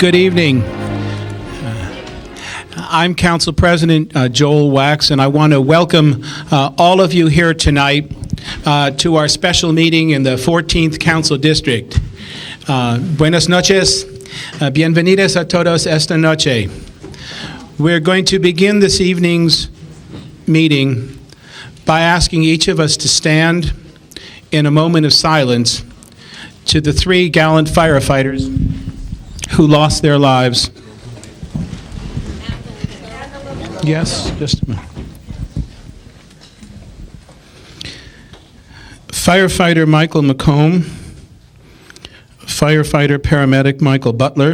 Good evening. I'm Council President Joel Wax, and I want to welcome all of you here tonight to our special meeting in the 14th Council District. Buenas noches. Bienvenidos a todos esta noche. We're going to begin this evening's meeting by asking each of us to stand in a moment of silence to the 3 gallant firefighters who lost their lives. Yes, just a minute. Firefighter Michael McComb, firefighter paramedic Michael Butler,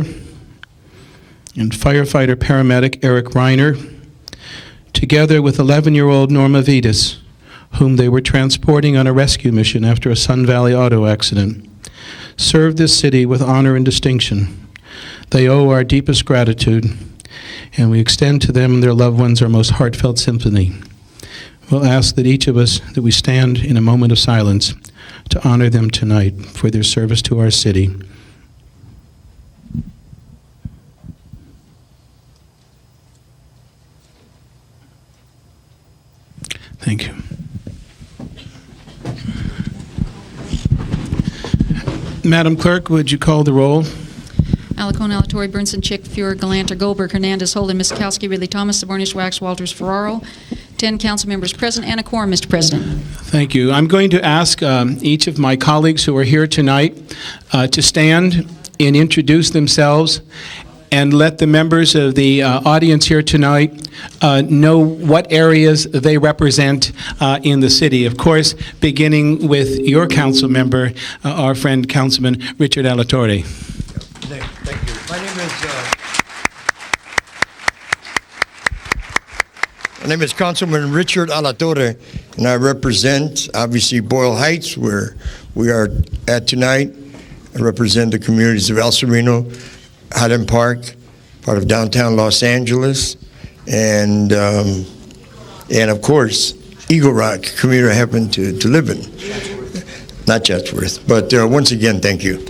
and firefighter paramedic Eric Reiner, together with 11-year-old Norma Vitas, whom they were transporting on a rescue mission after a Sun Valley auto accident, served this city with honor and distinction. They owe our deepest gratitude, and we extend to them and their loved ones our most heartfelt sympathy. We'll ask that each of us, that we stand in a moment of silence to honor them tonight for their service to our city. Thank you. Madam Clerk, would you call the roll? Alarcon, Alatorre, Burnson, Chick, Fuhrer, Galanter, Goldberg, Hernandez, Holden, Miskowski, Ridley Thomas, Sabornish, Wax, Walters, Ferraro. 10 council members present and a quorum, Mr. President. Thank you. I'm going to ask each of my colleagues who are here tonight to stand and introduce themselves, and let the members of the audience here tonight know what areas they represent in the city. Of course, beginning with your council member, our friend Councilman Richard Alatorre. Thank you. My name is Councilman Richard Alatorre, and I represent, obviously, Boyle Heights, where we are at tonight. I represent the communities of El Sereno, Highland Park, part of downtown Los Angeles, and of course, Eagle Rock, community I happen to live in. Not Chatsworth, but once again, thank you.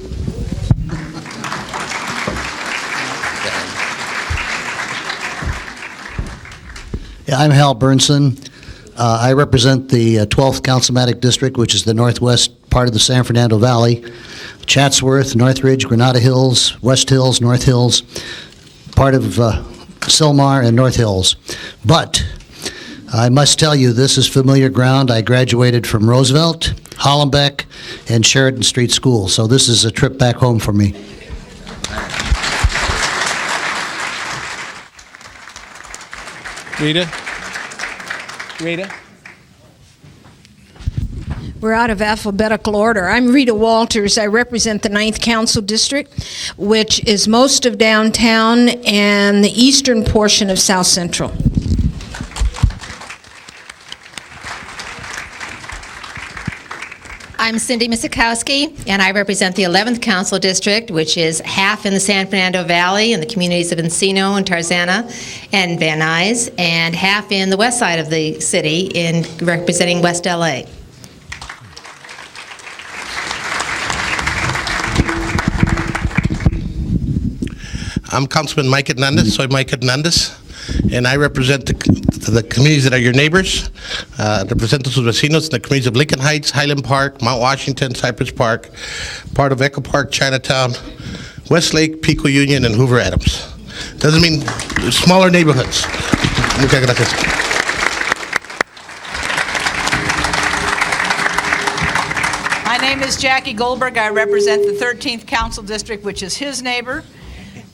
Yeah, I'm Hal Burnson. I represent the 12th Councilmanic District, which is the northwest part of the San Fernando Valley. Chatsworth, Northridge, Granada Hills, West Hills, North Hills, part of Sylmar and North Hills. But I must tell you, this is familiar ground. I graduated from Roosevelt, Hollenbeck, and Sheridan Street School, so this is a trip back home for me. Rita? We're out of alphabetical order. I'm Rita Walters. I represent the 9th Council District, which is most of downtown and the eastern portion of South Central. I'm Cindy Miskowski, and I represent the 11th Council District, which is half in the San Fernando Valley in the communities of Encino and Tarzana and Van Nuys, and half in the west side of the city in representing West LA. I'm Councilman Mike Hernandez. Soy Mike Hernandez, and I represent the communities that are your neighbors. Represento sus vecinos in the communities of Lincoln Heights, Highland Park, Mount Washington, Cypress Park, part of Echo Park, Chinatown, Westlake, Pico Union, and Hoover Adams. Doesn't mean smaller neighborhoods. Muchas gracias. My name is Jackie Goldberg. I represent the 13th Council District, which is his neighbor,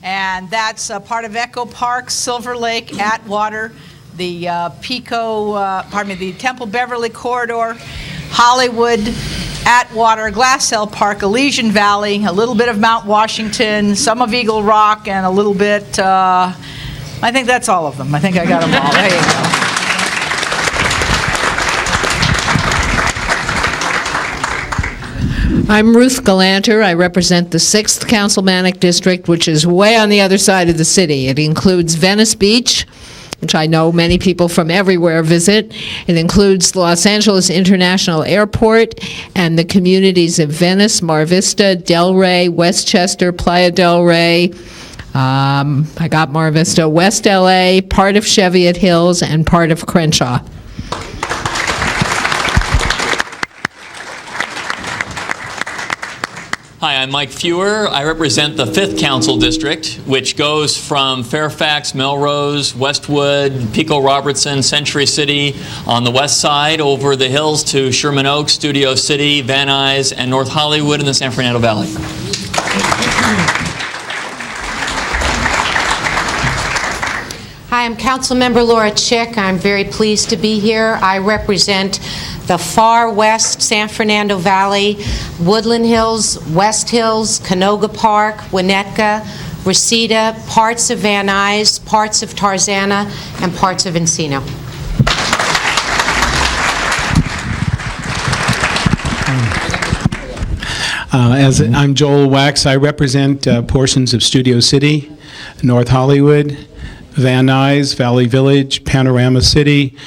and that's part of Echo Park, Silver Lake, Atwater, the the Temple Beverly Corridor, Hollywood, Atwater, Glass Hill Park, Elysian Valley, a little bit of Mount Washington, some of Eagle Rock, and a little bit, I think that's all of them. I think I got them all. There you go. I'm Ruth Galanter. I represent the 6th Councilmanic District, which is way on the other side of the city. It includes Venice Beach, which I know many people from everywhere visit. It includes Los Angeles International Airport and the communities of Venice, Mar Vista, Del Rey, Westchester, Playa del Rey, I got Mar Vista, West LA, part of Cheviot Hills, and part of Crenshaw. Hi, I'm Mike Fewer. I represent the 5th Council District, which goes from Fairfax, Melrose, Westwood, Pico Robertson, Century City on the west side, over the hills to Sherman Oaks, Studio City, Van Nuys, and North Hollywood in the San Fernando Valley. Hi, I'm Councilmember Laura Chick. I'm very pleased to be here. I represent the far west San Fernando Valley, Woodland Hills, West Hills, Canoga Park, Winnetka, Reseda, parts of Van Nuys, parts of Tarzana, and parts of Encino. I'm Joel Wax. I represent portions of Studio City, North Hollywood, Van Nuys, Valley Village, Panorama City,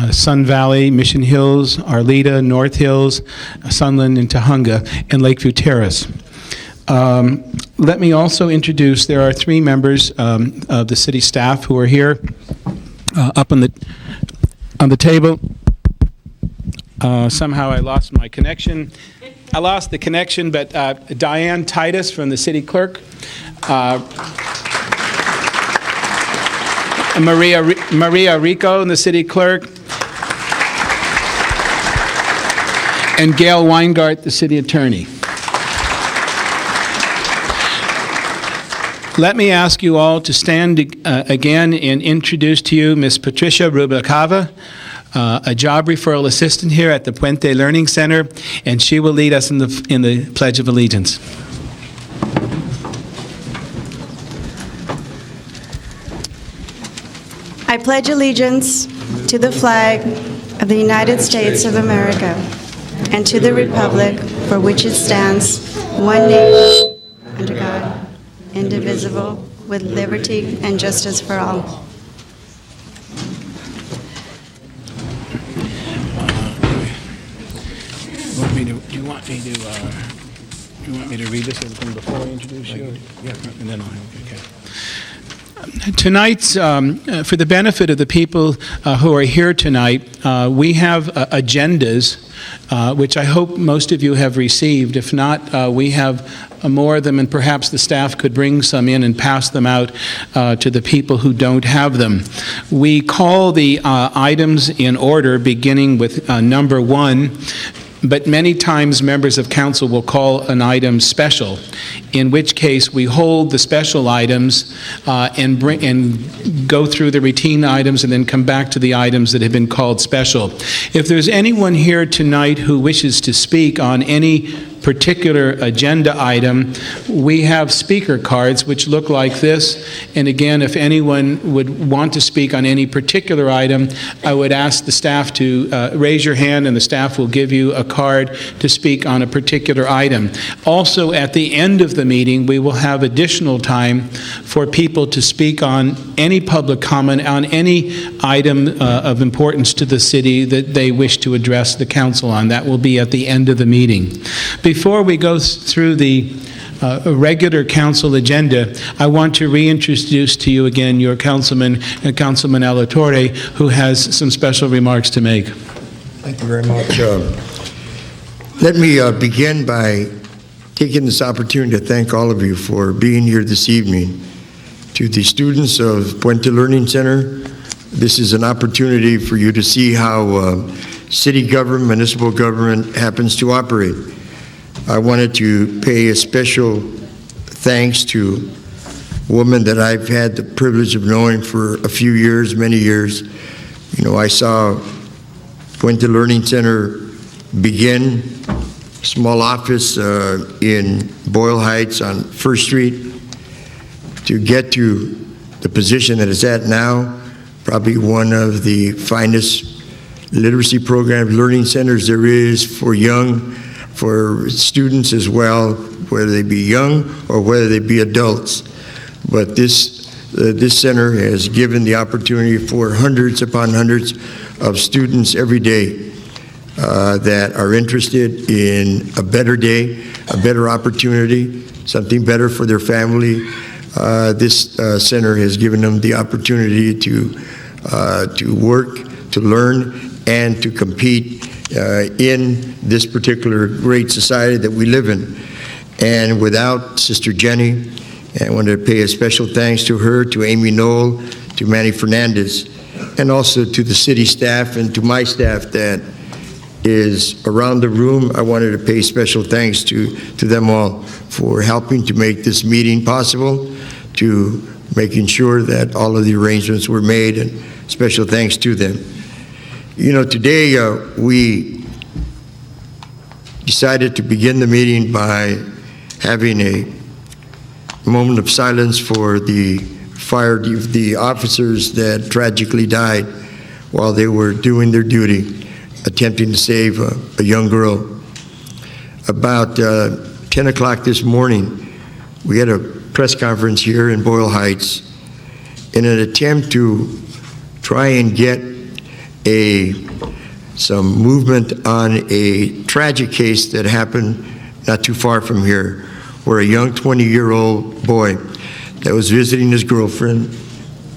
Sun Valley, Mission Hills, Arleta, North Hills, Sunland, and Tahunga, and Lakeview Terrace. Let me also introduce, there are 3 members of the city staff who are here up on the table. Somehow I lost my connection. I lost the connection, but Diane Titus from the city clerk, Maria Rico, the city clerk, and Gail Weingart, the city attorney. Let me ask you all to stand again and introduce to you Ms. Patricia Rubalcava, a job referral assistant here at the Puente Learning Center, and she will lead us in the Pledge of Allegiance. I pledge allegiance to the flag of the United States of America and to the republic for which it stands, one nation, under God, indivisible, with liberty and justice for all. Do you want me to read this before I introduce you? Yeah. And then okay. Tonight's, for the benefit of the people who are here tonight, we have agendas, which I hope most of you have received. If not, we have more of them, and perhaps the staff could bring some in and pass them out to the people who don't have them. We call the items in order, beginning with number 1. But many times members of council will call an item special, in which case we hold the special items and go through the routine items and then come back to the items that have been called special. If there's anyone here tonight who wishes to speak on any particular agenda item, we have speaker cards which look like this. And again, if anyone would want to speak on any particular item, I would ask the staff to raise your hand, and the staff will give you a card to speak on a particular item. Also, at the end of the meeting, we will have additional time for people to speak on any public comment on any item of importance to the city that they wish to address the council on. That will be at the end of the meeting. Before we go through the regular council agenda, I want to reintroduce to you again your councilman, Councilman Alatorre, who has some special remarks to make. Thank you very much. Let me begin by taking this opportunity to thank all of you for being here this evening. To the students of Puente Learning Center, this is an opportunity for you to see how city government, municipal government happens to operate. I wanted to pay a special thanks to a woman that I've had the privilege of knowing for a few years, many years. You know, I saw Puente Learning Center begin, small office in Boyle Heights on First Street, to get to the position that it's at now, probably one of the finest literacy program learning centers there is for students as well, whether they be young or whether they be adults. But this center has given the opportunity for hundreds upon hundreds of students every day that are interested in a better day, a better opportunity, something better for their family, this center has given them the opportunity to work, to learn, and to compete in this particular great society that we live in. And without Sister Jenny, I want to pay a special thanks to her, to Amy Knoll, to Manny Fernandez, and also to the city staff and to my staff that is around the room. I wanted to pay special thanks to them all for helping to make this meeting possible, to making sure that all of the arrangements were made, and special thanks to them. You know, today we decided to begin the meeting by having a moment of silence for the officers that tragically died while they were doing their duty, attempting to save a young girl. About 10 o'clock this morning, we had a press conference here in Boyle Heights in an attempt to try and get some movement on a tragic case that happened not too far from here, where a young 20-year-old boy that was visiting his girlfriend,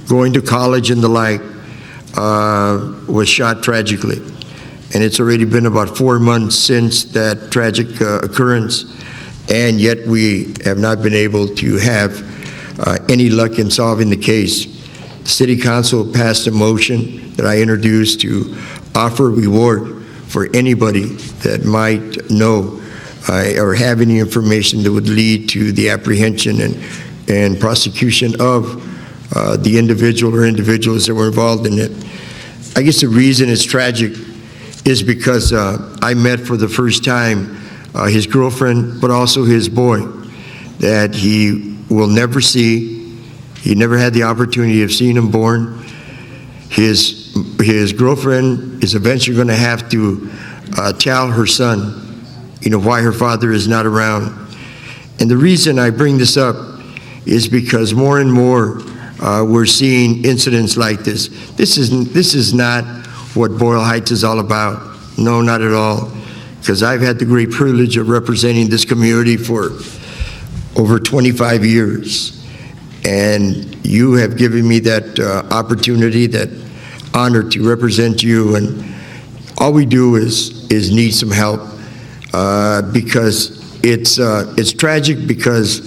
going to college and the like, was shot tragically. And it's already been about 4 months since that tragic occurrence, and yet we have not been able to have any luck in solving the case. The City Council passed a motion that I introduced to offer a reward for anybody that might know or have any information that would lead to the apprehension and prosecution of the individual or individuals that were involved in it. I guess the reason it's tragic is because I met for the first time his girlfriend, but also his boy, that he will never see. He never had the opportunity of seeing him born. His girlfriend is eventually going to have to tell her son, you know, why her father is not around. And the reason I bring this up is because more and more we're seeing incidents like this. This is not what Boyle Heights is all about. No, not at all. Because I've had the great privilege of representing this community for over 25 years. And you have given me that opportunity, that honor to represent you. And all we do is need some help because it's tragic because,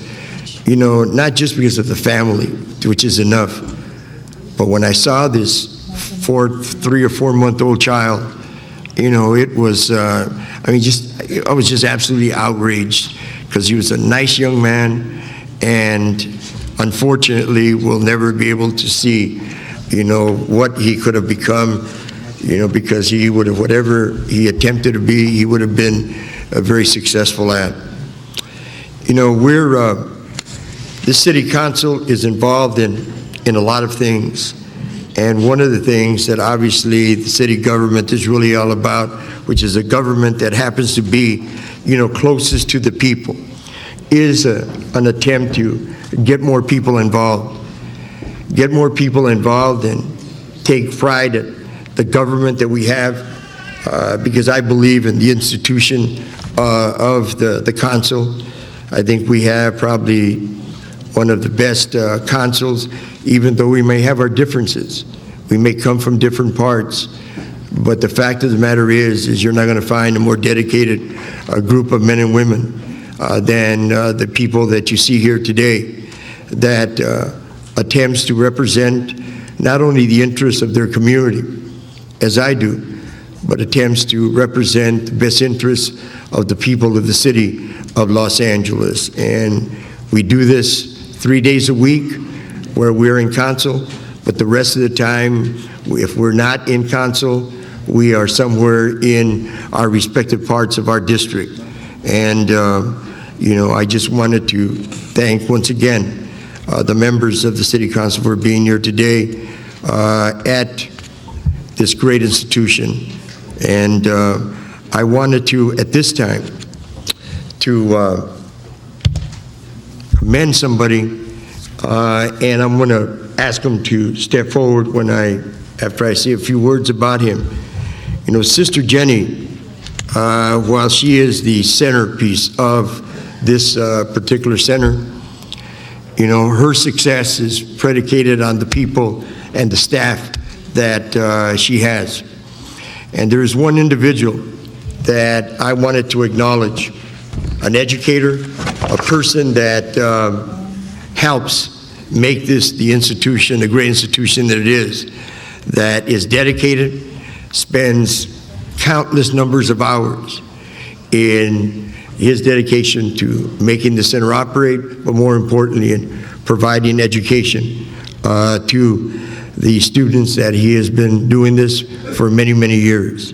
you know, not just because of the family, which is enough, but when I saw this 3 or 4 month old child, you know, it was, I was just absolutely outraged because he was a nice young man, and unfortunately we'll never be able to see, you know, what he could have become, you know, because he would have, whatever he attempted to be, he would have been very successful at. You know, this city council is involved in a lot of things. And one of the things that obviously the city government is really all about, which is a government that happens to be, you know, closest to the people, is an attempt to get more people involved. Get more people involved and take pride at the government that we have, because I believe in the institution of the council. I think we have probably one of the best councils, even though we may have our differences. We may come from different parts, but the fact of the matter is you're not going to find a more dedicated group of men and women than the people that you see here today, that attempts to represent not only the interests of their community, as I do, but attempts to represent the best interests of the people of the city of Los Angeles. And we do this 3 days a week where we're in council, but the rest of the time, if we're not in council, we are somewhere in our respective parts of our district. And, you know, I just wanted to thank once again the members of the City Council for being here today at this great institution. And I wanted to, at this time, to commend somebody, and I'm going to ask him to step forward after I say a few words about him. You know, Sister Jenny, while she is the centerpiece of this particular center, You know, her success is predicated on the people and the staff that she has. And there is one individual that I wanted to acknowledge, an educator, a person that helps make this the institution, the great institution that it is dedicated, spends countless numbers of hours in his dedication to making the center operate, but more importantly, in providing education to the students that he has been doing this for many, many years.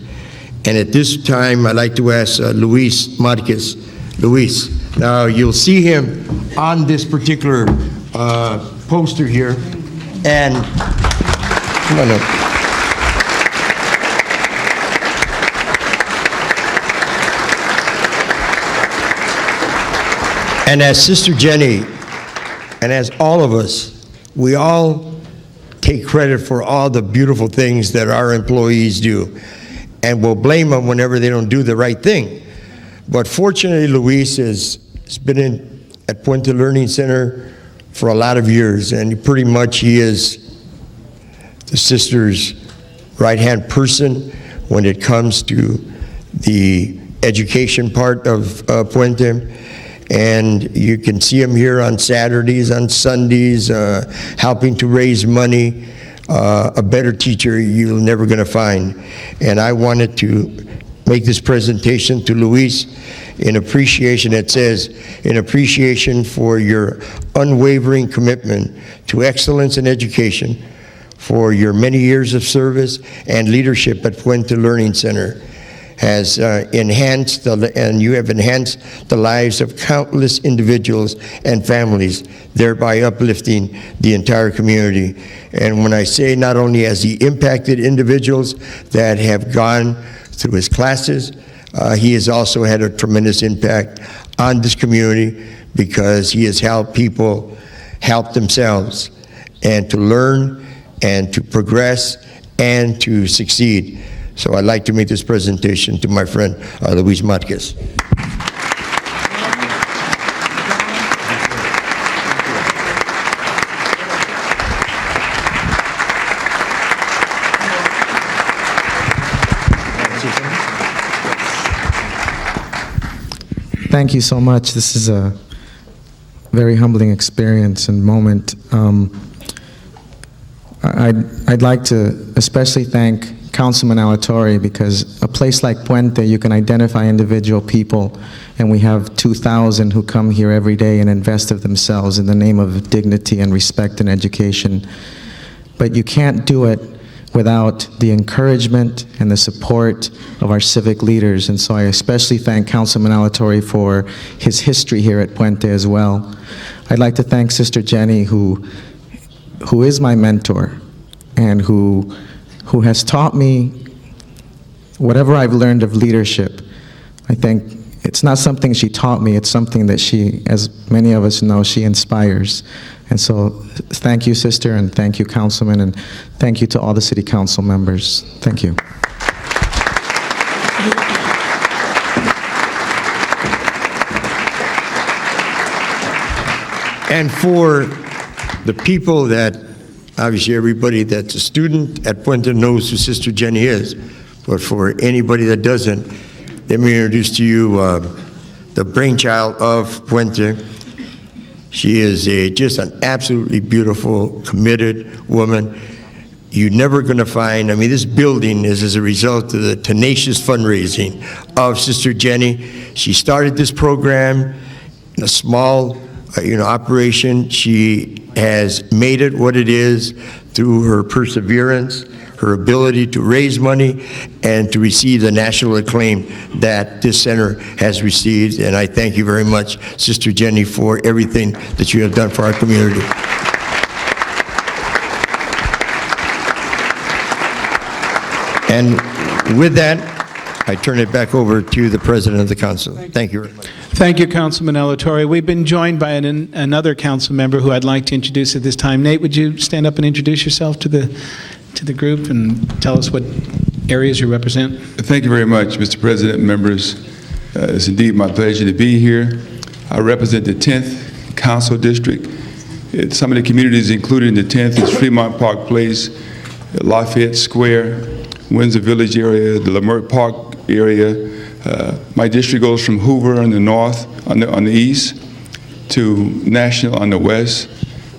And at this time, I'd like to ask Luis Marquez. Luis, now you'll see him on this particular poster here, and come on up. And as Sister Jenny, and as all of us, we all take credit for all the beautiful things that our employees do, and we'll blame them whenever they don't do the right thing. But fortunately, Luis has been at Puente Learning Center for a lot of years, and pretty much he is the sister's right-hand person when it comes to the education part of Puente. And you can see him here on Saturdays, on Sundays, helping to raise money. A better teacher you're never going to find. And I wanted to make this presentation to Luis in appreciation. It says, in appreciation for your unwavering commitment to excellence in education, for your many years of service and leadership at Puente Learning Center, has enhanced, and you have enhanced the lives of countless individuals and families, thereby uplifting the entire community. And when I say not only has he impacted individuals that have gone through his classes, he has also had a tremendous impact on this community because he has helped people help themselves and to learn and to progress and to succeed. So I'd like to make this presentation to my friend, Luis Marquez. Thank you so much. This is a very humbling experience and moment. I'd like to especially thank Councilman Alatorre, because a place like Puente, you can identify individual people, and we have 2,000 who come here every day and invest of themselves in the name of dignity and respect and education. But you can't do it without the encouragement and the support of our civic leaders, and so I especially thank Councilman Alatorre for his history here at Puente as well. I'd like to thank Sister Jenny, who is my mentor, and who has taught me whatever I've learned of leadership. I think it's not something she taught me, it's something that she, as many of us know, she inspires. And so thank you, sister, and thank you, Councilman, and thank you to all the City Council members. Thank you. And for the people that, obviously everybody that's a student at Puente knows who Sister Jenny is, but for anybody that doesn't, let me introduce to you the brainchild of Puente. She is just an absolutely beautiful, committed woman. You're never going to find, I mean, this building is as a result of the tenacious fundraising of Sister Jenny. She started this program in a small operation. She has made it what it is through her perseverance, her ability to raise money, and to receive the national acclaim that this center has received. And I thank you very much, Sister Jenny, for everything that you have done for our community. And with that, I turn it back over to the President of the Council. Thank you very much. Thank you, Councilman Alatorre. We've been joined by another council member who I'd like to introduce at this time. Nate, would you stand up and introduce yourself to the group and tell us what areas you represent? Thank you very much, Mr. President and members. It's indeed my pleasure to be here. I represent the 10th Council District, Some of the communities included in the 10th is Fremont Park Place, Lafayette Square, Windsor Village area, the Leimert Park area. My district goes from Hoover on the north, on the east, to National on the west,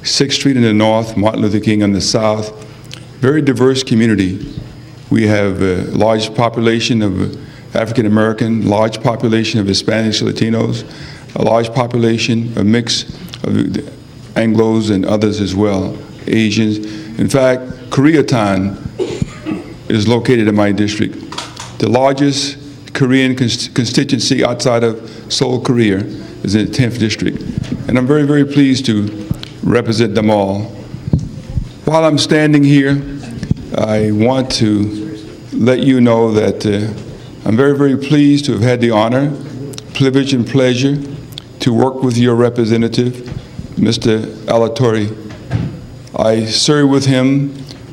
6th Street in the north, Martin Luther King on the south. Very diverse community. We have a large population of African American, large population of Hispanics, Latinos, a large population, a mix of Anglos and others as well, Asians. In fact, Koreatown is located in my district. The largest Korean constituency outside of Seoul, Korea is in the 10th district. And I'm very, very pleased to represent them all. While I'm standing here, I want to let you know that I'm very, very pleased to have had the honor, privilege, and pleasure to work with your representative, Mr. Alatorre. I served with him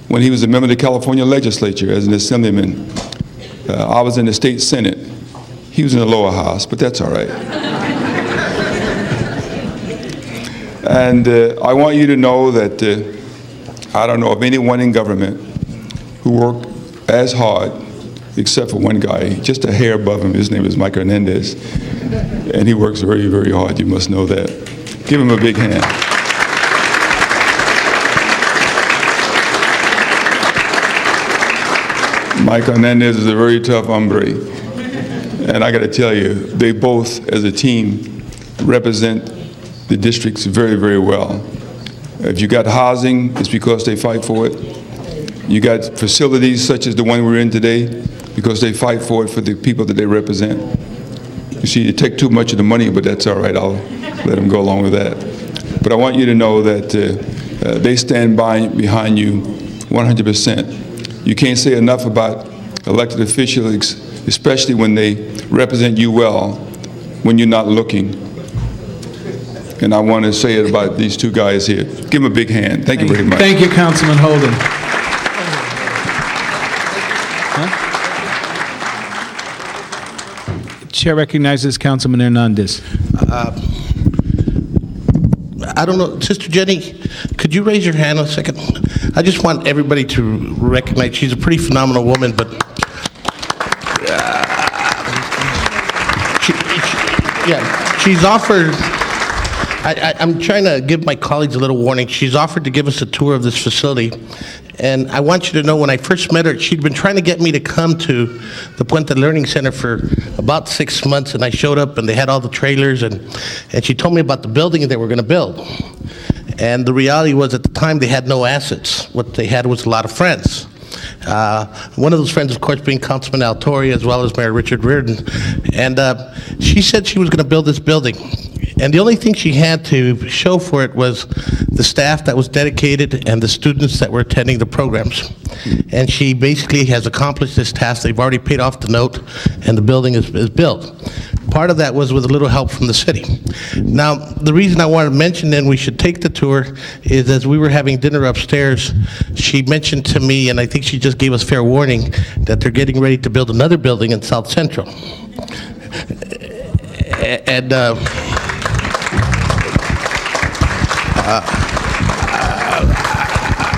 when he was a member of the California legislature as an assemblyman. I was in the state senate. He was in the lower house, but that's all right. And I want you to know that I don't know of anyone in government who worked as hard, except for one guy, just a hair above him. His name is Mike Hernandez, and he works very, very hard. You must know that. Give him a big hand. Mike Hernandez is a very tough hombre, and I got to tell you, they both, as a team, represent the districts very, very well. If you got housing, it's because they fight for it. You got facilities such as the one we're in today, because they fight for it for the people that they represent. You see, you take too much of the money, but that's all right. I'll let them go along with that. But I want you to know that they stand behind you 100%. You can't say enough about elected officials, especially when they represent you well, when you're not looking. And I want to say it about these two guys here. Give them a big hand. Thank you very much. Thank you, Councilman Holden. Chair recognizes Councilman Hernandez. I don't know, Sister Jenny, could you raise your hand a second? I just want everybody to recognize she's a pretty phenomenal woman, but she's offered. I'm trying to give my colleagues a little warning. She's offered to give us a tour of this facility. And I want you to know, when I first met her, she'd been trying to get me to come to the Puente Learning Center for about 6 months, and I showed up, and they had all the trailers, and she told me about the building they were going to build. And the reality was, at the time, they had no assets. What they had was a lot of friends. One of those friends, of course, being Councilman Alatorre, as well as Mayor Richard Riordan. And she said she was going to build this building. And the only thing she had to show for it was the staff that was dedicated and the students that were attending the programs. And she basically has accomplished this task. They've already paid off the note, and the building is built. Part of that was with a little help from the city. Now, the reason I wanted to mention then we should take the tour is, as we were having dinner upstairs, she mentioned to me, and I think she just gave us fair warning, that they're getting ready to build another building in South Central. And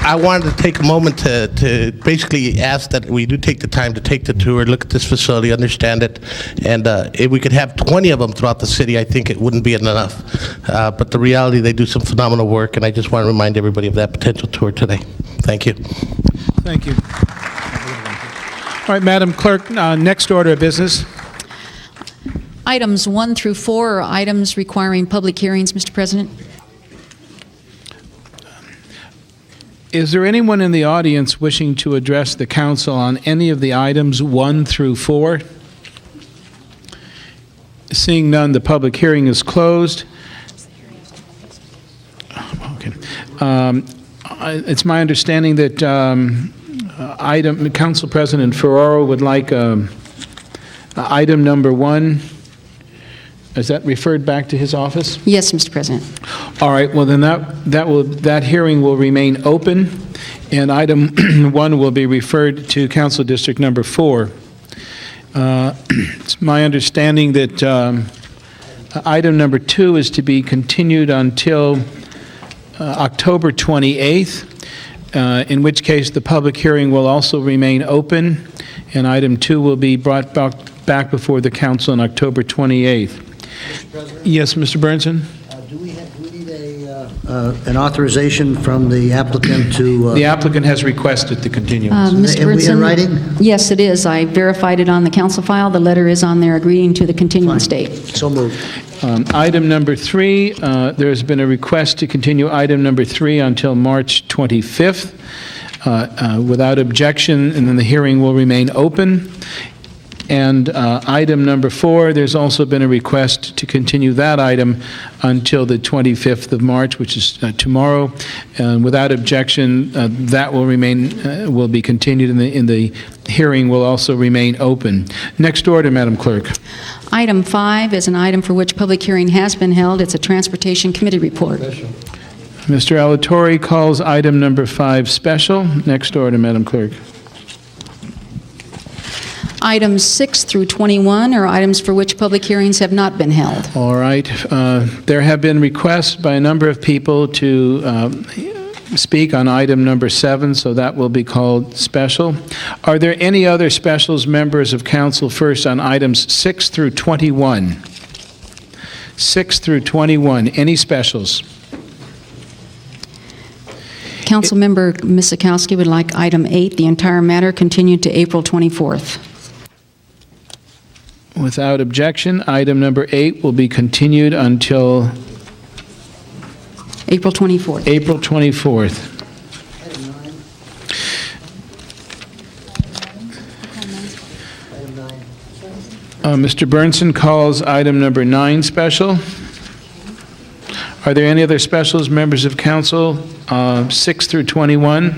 I wanted to take a moment to basically ask that we do take the time to take the tour, look at this facility, understand it, and if we could have 20 of them throughout the city, I think it wouldn't be enough. But the reality, they do some phenomenal work, and I just want to remind everybody of that potential tour today. Thank you. Thank you. All right, Madam Clerk, next order of business. Items 1 through 4 are items requiring public hearings, Mr. President. Is there anyone in the audience wishing to address the council on any of the items 1 through 4? Seeing none, the public hearing is closed. Okay. It's my understanding that Council President Ferraro would like item number 1. Is that referred back to his office? Yes, Mr. President. All right. Well, then that hearing will remain open, and item 1 will be referred to Council District Number 4. It's my understanding that item number 2 is to be continued until October 28th, in which case the public hearing will also remain open, and item 2 will be brought back before the council on October 28th. Yes, Mr. Burnson? Do we need an authorization from the applicant to... The applicant has requested the continuance. Mr. Are we in Burnson? writing? Yes, it is. I verified it on the council file. The letter is on there agreeing to the continuance date. So moved. Item number 3, there has been a request to continue item number 3 until March 25th without objection, and then the hearing will remain open. And item number 4, there's also been a request to continue that item until the 25th of March, which is tomorrow. And without objection, that will be continued, and the hearing will also remain open. Next order, Madam Clerk. Item 5 is an item for which public hearing has been held. It's a Transportation Committee report. Mr. Alatorre calls item number 5 special. Next order, Madam Clerk. Items 6 through 21 are items for which public hearings have not been held. All right. There have been requests by a number of people to speak on item number 7, so that will be called special. Are there any other specials, members of council, first on items 6 through 21? 6 through 21, any specials? Councilmember Misakowski would like item 8, the entire matter continued to April 24th. Without objection, item number 8 will be continued until April 24th. April 24th. Mr. Burnson calls item number 9 special. Are there any other specials, members of council, 6 through 21?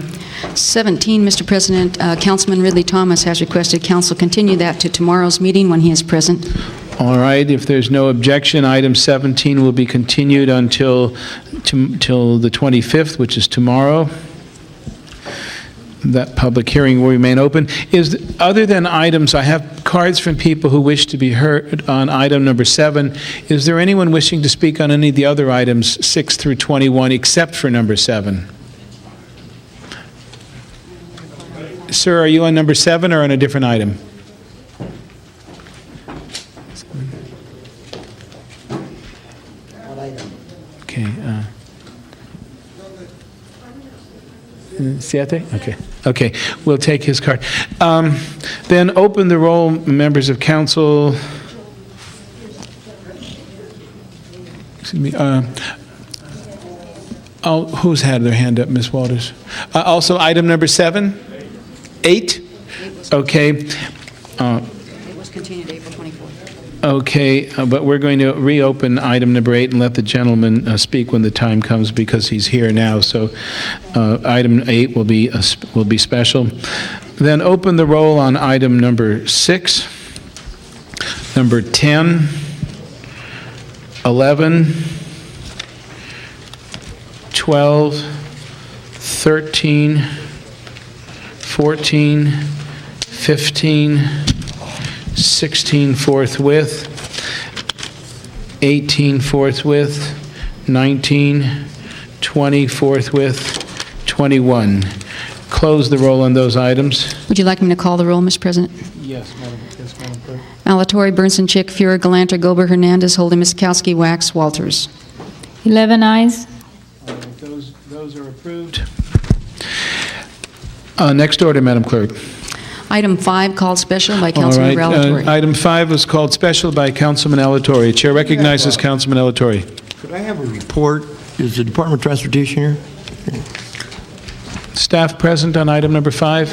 17, Mr. President, Councilman Ridley Thomas has requested council continue that to tomorrow's meeting when he is present. All right, if there's no objection, item 17 will be continued until the 25th, which is tomorrow. That public hearing will remain open. Other than items, I have cards from people who wish to be heard on item number 7. Is there anyone wishing to speak on any of the other items, 6 through 21, except for number 7? Sir, are you on number 7 or on a different item? Okay. Siete? Okay. Okay. We'll take his card. Then open the roll, members of council. Excuse me. Who's had their hand up, Ms. Walters? Also, item number 7? 8? Okay. It was continued to April 24th. Okay, but we're going to reopen item number 8 and let the gentleman speak when the time comes because he's here now. So item 8 will be special. Then open the roll on item number 6, number 10, 11, 12, 13, 14, 15, 16 forthwith, 18 forthwith, 19, 20 forthwith, 21. Close the roll on those items. Would you like me to call the roll, Mr. President? Yes, Madam Clerk. Alatorre, Burnson, Chick, Fuhrer, Galanter, Goldberg, Hernandez, Holden, Misakowski, Wax, Walters. 11 ayes. Those are approved. Next order, Madam Clerk. Item 5 called special by Councilmember Alatorre. Item 5 was called special by Councilman Alatorre. Chair recognizes Councilman Alatorre. Could I have a report? Is the Department of Transportation here? Staff present on item number 5?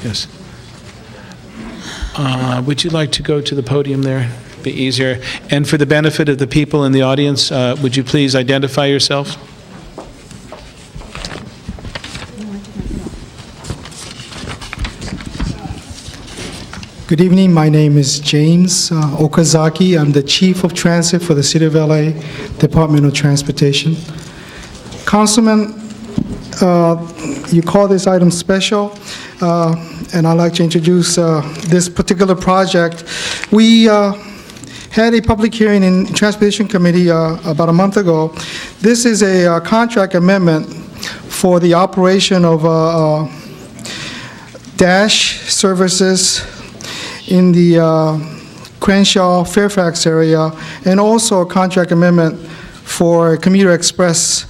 Yes. Would you like to go to the podium there? Be easier. And for the benefit of the people in the audience, would you please identify yourself? Good evening. My name is James Okazaki. I'm the Chief of Transit for the City of LA Department of Transportation. Councilman, you call this item special, and I'd like to introduce this particular project. We had a public hearing in Transportation Committee about a month ago. This is a contract amendment for the operation of Dash services in the Crenshaw, Fairfax area, and also a contract amendment for Commuter Express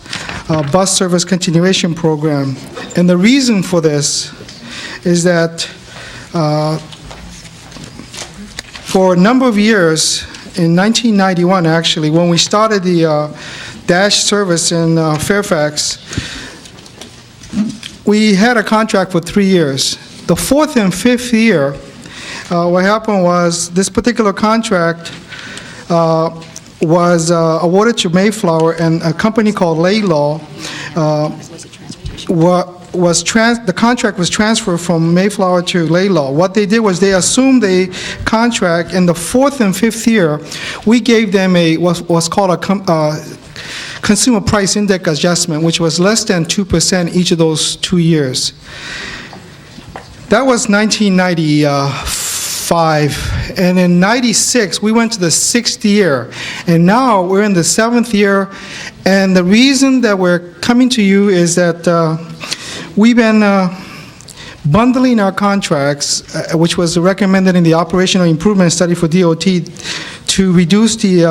bus service continuation program. And the reason for this is that for a number of years, in 1991 actually, when we started the Dash service in Fairfax, we had a contract for 3 years. The fourth and fifth year, what happened was this particular contract was awarded to Mayflower, and a company called Laylaw the contract was transferred from Mayflower to Laylaw. What they did was they assumed a contract. In the fourth and fifth year, we gave them what's called a consumer price index adjustment, which was less than 2% each of those 2 years. That was 1995. And in 96, we went to the sixth year. And now we're in the seventh year. And the reason that we're coming to you is that we've been bundling our contracts, which was recommended in the operational improvement study for DOT, to reduce the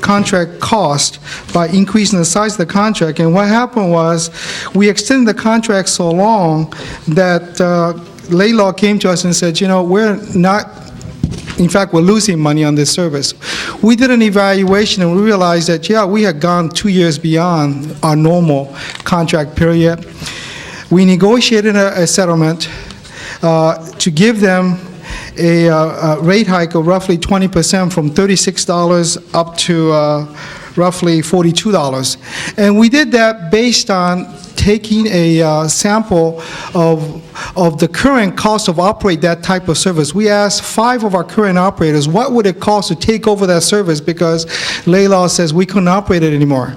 contract cost by increasing the size of the contract. And what happened was we extended the contract so long that Laylaw came to us and said, you know, we're losing money on this service. We did an evaluation and we realized that, yeah, we had gone 2 years beyond our normal contract period. We negotiated a settlement to give them a rate hike of roughly 20% from $36 up to roughly $42. And we did that based on taking a sample of the current cost of operate that type of service. We asked 5 of our current operators, what would it cost to take over that service, because Laylaw says we couldn't operate it anymore.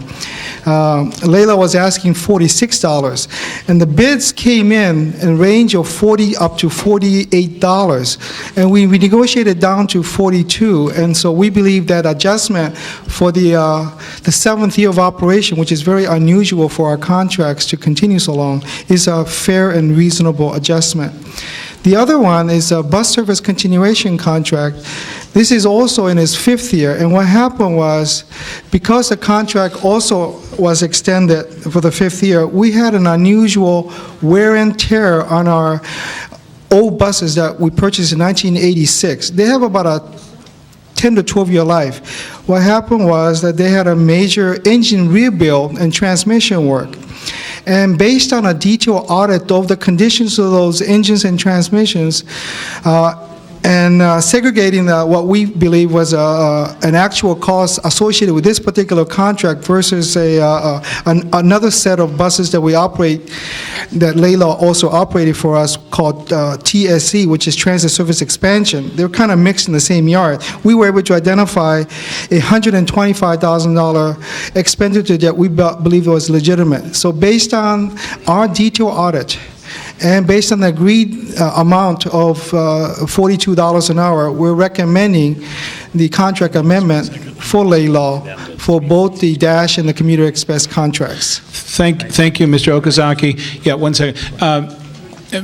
Laylaw was asking $46, and the bids came in range of $40 up to $48, and we negotiated down to $42, and so we believe that adjustment for the seventh year of operation, which is very unusual for our contracts to continue so long, is a fair and reasonable adjustment. The other one is a bus service continuation contract. This is also in its fifth year, and what happened was, because the contract also was extended for the fifth year, we had an unusual wear and tear on our old buses that we purchased in 1986. They have about a 10 to 12 year life. What happened was that they had a major engine rebuild and transmission work. And based on a detailed audit of the conditions of those engines and transmissions, and segregating what we believe was an actual cost associated with this particular contract versus another set of buses that we operate, that Laylaw also operated for us, called TSE, which is Transit Service Expansion. They're kind of mixed in the same yard. We were able to identify a $125,000 expenditure that we believe was legitimate. So based on our detailed audit, and based on the agreed amount of $42 an hour, we're recommending the contract amendment for Laylaw for both the Dash and the Commuter Express contracts. Thank you, Mr. Okazaki. Yeah, one second.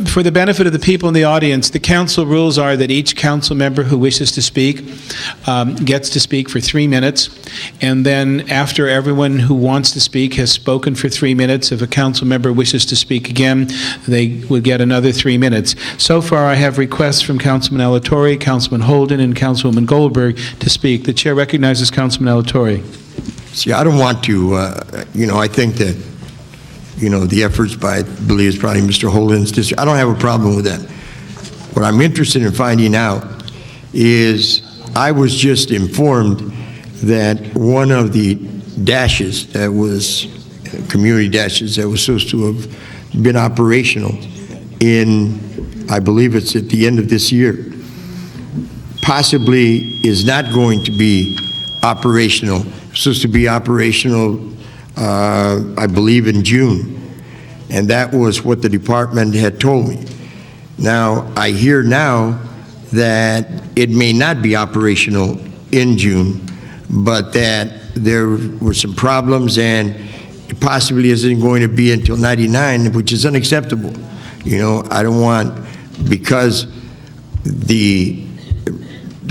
For the benefit of the people in the audience, the council rules are that each council member who wishes to speak gets to speak for 3 minutes, and then after everyone who wants to speak has spoken for 3 minutes, if a council member wishes to speak again, they would get another 3 minutes. So far, I have requests from Councilman Alatorre, Councilman Holden, and Councilwoman Goldberg to speak. The chair recognizes Councilman Alatorre. See, I don't want to, I think that, the efforts by, I believe it's probably Mr. Holden's district, I don't have a problem with that. What I'm interested in finding out is, I was just informed that one of the dashes that was, community dashes that was supposed to have been operational in, I believe it's at the end of this year, possibly is not going to be operational. It's supposed to be operational, I believe, in June. And that was what the department had told me. Now, I hear now that it may not be operational in June, but that there were some problems and it possibly isn't going to be until 99, which is unacceptable. You know, I don't want, because the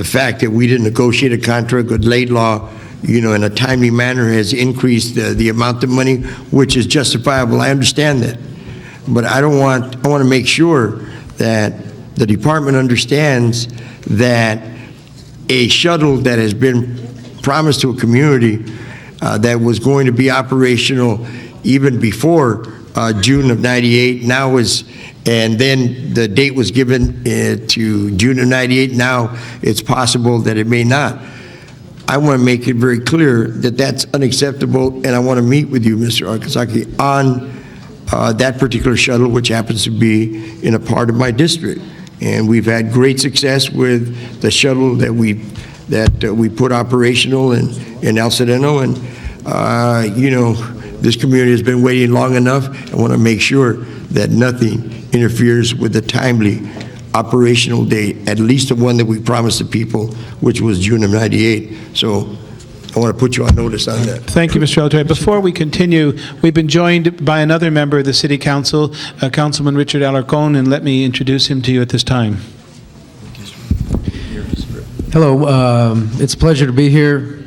fact that we didn't negotiate a contract with Laidlaw, you know, in a timely manner has increased the amount of money, which is justifiable. I understand that. But I want to make sure that the department understands that a shuttle that has been promised to a community that was going to be operational even before June of '98 now is, and then the date was given to June of '98. Now it's possible that it may not. I want to make it very clear that that's unacceptable, and I want to meet with you, Mr. Okazaki, on that particular shuttle, which happens to be in a part of my district. And we've had great success with the shuttle that we put operational in El Sereno, and you know, this community has been waiting long enough. I want to make sure that nothing interferes with the timely operational date, at least the one that we promised the people, which was June of '98. So I want to put you on notice on that. Thank you, Mr. Alatorre. Before we continue, we've been joined by another member of the City Council, Councilman Richard Alarcon, and let me introduce him to you at this time. Hello, it's a pleasure to be here.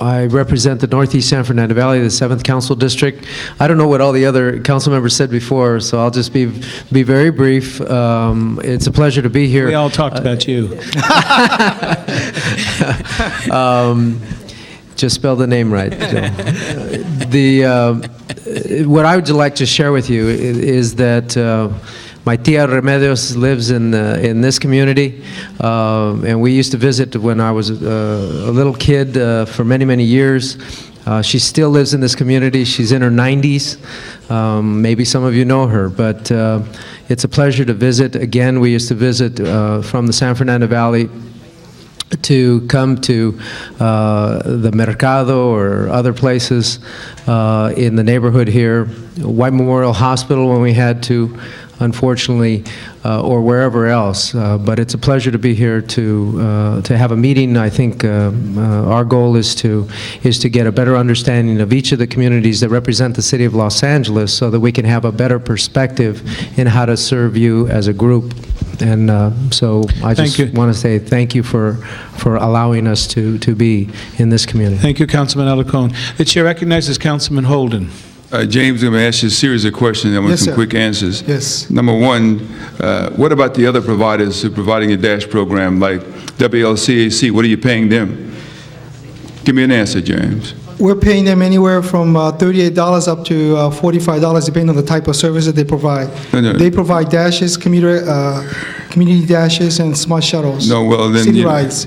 I represent the Northeast San Fernando Valley, the 7th Council District. I don't know what all the other council members said before, so I'll just be very brief. It's a pleasure to be here. We all talked about you. Just spell the name right. What I would like to share with you is that my tia Remedios lives in this community, and we used to visit when I was a little kid for many, many years. She still lives in this community. She's in her 90s. Maybe some of you know her, but it's a pleasure to visit. Again, we used to visit from the San Fernando Valley to come to the Mercado or other places in the neighborhood here, White Memorial Hospital when we had to, unfortunately, or wherever else. But it's a pleasure to be here to have a meeting. I think our goal is to get a better understanding of each of the communities that represent the city of Los Angeles, so that we can have a better perspective in how to serve you as a group. And so I just want to say thank you for allowing us to be in this community. Thank you, Councilman Alarcon. The chair recognizes Councilman Holden. James, I'm going to ask you a series of questions. I want Yes, some sir. quick answers. Yes. Number one, what about the other providers who are providing a DASH program, like WLCAC? What are you paying them? Give me an answer, James. We're paying them anywhere from $38 up to $45, depending on the type of service that they provide. No. They provide dashes, community dashes, and smart shuttles. No, well, then City you- rides.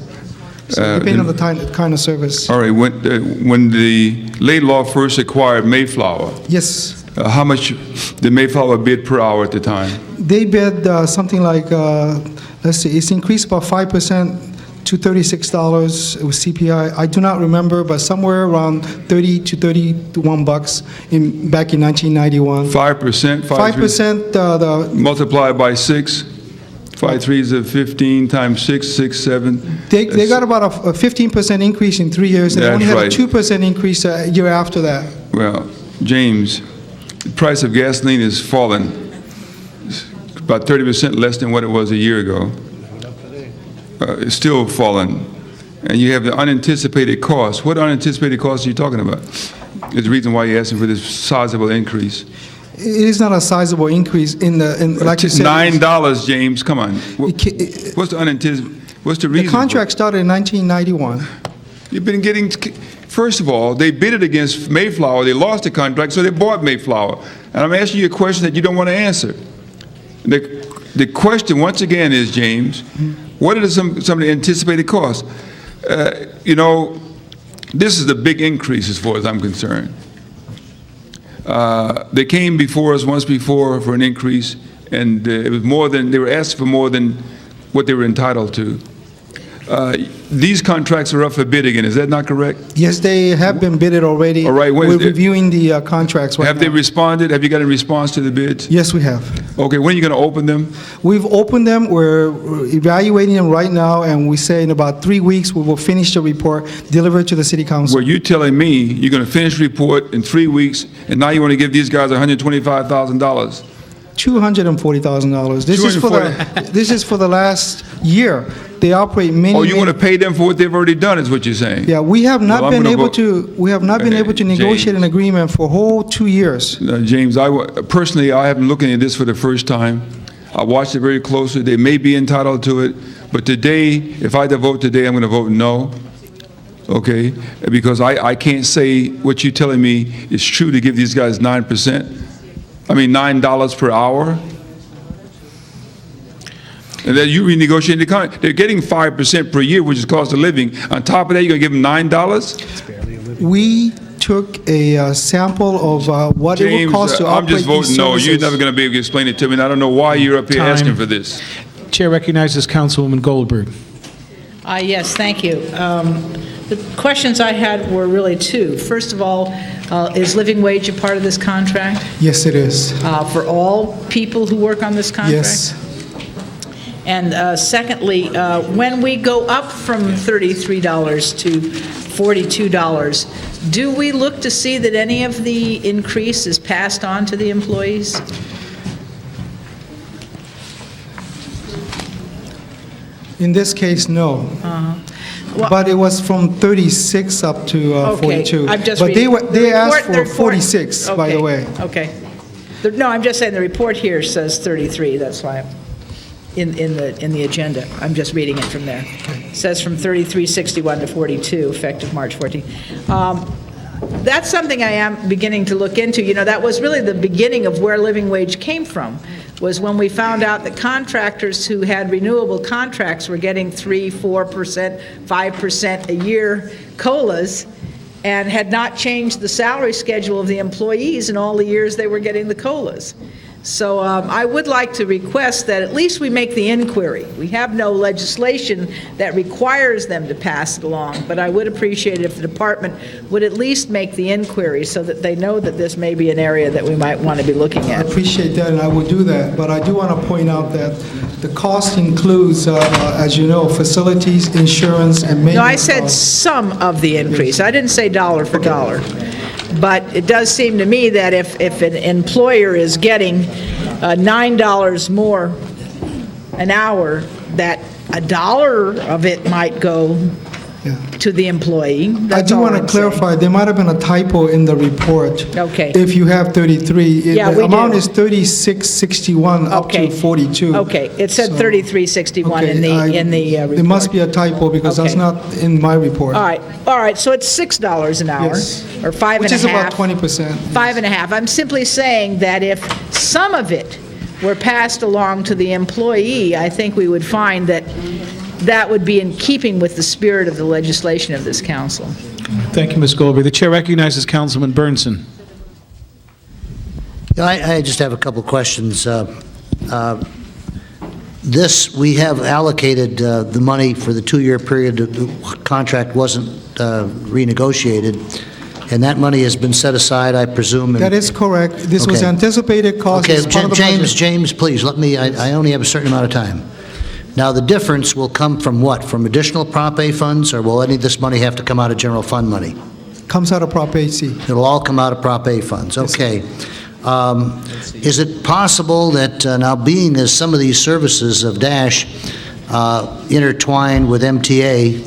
So depending on the kind of service. All right, when the Laidlaw first acquired Mayflower, Yes. how much did Mayflower bid per hour at the time? They bid something like, let's see, it's increased about 5% to $36 with CPI. I do not remember, but somewhere around 30 to 31 bucks back in 1991. 5%? 5%. Multiplied by 6? 5 threes of 15 times 6, 6, 7. They got about a 15% increase in 3 years, and they only That's had right. a 2% increase a year after that. Well, James, the price of gasoline has fallen. It's about 30% less than what it was a year ago. It's still fallen. And you have the unanticipated cost. What unanticipated costs are you talking about? Is the reason why you're asking for this sizable increase. It is not a sizable increase like you said. $9, James, come on. What's the unanticipated, what's the reason? The contract started in 1991. You've been getting, first of all, they bid it against Mayflower. They lost the contract, so they bought Mayflower. And I'm asking you a question that you don't want to answer. The question, once again, is, James, what are some of the anticipated costs? You know, this is the big increase as far as I'm concerned. They came before us once before for an increase, and it was more than, they were asking for more than what they were entitled to. These contracts are up for bid again, is that not correct? Yes, they have been bidded already. All right, We're reviewing the contracts right Have now. they responded? Have you got a response to the bids? Yes, we have. Okay, when are you going to open them? We've opened them, we're evaluating them right now, and we say in about 3 weeks, we will finish the report, deliver it to the city council. Well, you're telling me you're going to finish the report in 3 weeks, and now you want to give these guys $125,000? $240,000. This is for the last year. They operate many. Oh, you want to pay them for what they've already done, is what you're saying? Yeah, we have not Well, I'm been gonna able vote- to. We have not been able to negotiate an agreement for a whole 2 years. James, personally, I haven't looking at this for the first time. I watched it very closely. They may be entitled to it, but today, if I had to vote today, I'm going to vote no. Okay, because I can't say what you're telling me is true to give these guys 9%. I mean, $9 per hour. And then you renegotiate the contract. They're getting 5% per year, which is cost of living. On top of that, you're going to give them $9? We took a sample of what it would cost to I'm operate just voting these no. services. You're never going to be able to explain it to me, and I don't know why you're up here Time. asking for this. Chair recognizes Councilwoman Goldberg. Yes, thank you. The questions I had were really two. First of all, is living wage a part of this contract? Yes, it is. For all people who work on this contract? Yes. And secondly, when we go up from $33 to $42, do we look to see that any of the increase is passed on to the employees? In this case, no. But it was from 36 up to 42. I'm just But reading. they asked The for report- 46, by the Okay, way. Okay. No, I'm just saying the report here says 33, that's why, in the agenda. I'm just reading it from there. It says from 3361 to 42, effective March 14. That's something I am beginning to look into. You know, that was really the beginning of where living wage came from, was when we found out that contractors who had renewable contracts were getting 3%, 4%, 5% a year COLAs, and had not changed the salary schedule of the employees in all the years they were getting the COLAs. So I would like to request that at least we make the inquiry. We have no legislation that requires them to pass it along, but I would appreciate it if the department would at least make the inquiry so that they know that this may be an area that we might want to be looking I at. appreciate that, and I will do that. But I do want to point out that the cost includes, as you know, facilities, insurance, and maintenance. No, I said costs. some of the increase. I didn't say dollar for dollar. But it does seem to me that if an employer is getting $9 more an hour, that $1 of it might go to the employee. I That's do all want to I'm saying. clarify, there might have been a typo in the report. Okay. If you have 33. Yeah, we The amount do. is 3661 up Okay. to 42. Okay, it said So- 3361 in the report. There must be a typo because that's Okay. not in my report. All right, so it's $6 an hour, Yes. or 5.5. Which is about 20%. 5.5. I'm simply saying that if some of it were passed along to the employee, I think we would find that that would be in keeping with the spirit of the legislation of this council. Thank you, Ms. Goldberg. The chair recognizes Councilman Burnson. Yeah, I just have a couple questions. We have allocated the money for the 2-year period. The contract wasn't renegotiated, and that money has been set aside, I presume. That is correct. This was Okay. anticipated cost. Okay, as part of the budget. James, please, I only have a certain amount of time. Now, the difference will come from what? From additional Prop A funds, or will any of this money have to come out of general fund money? Comes out of Prop AC. It'll all come out of Prop A funds, okay. Is it possible that, now being as some of these services of DASH intertwine with MTA,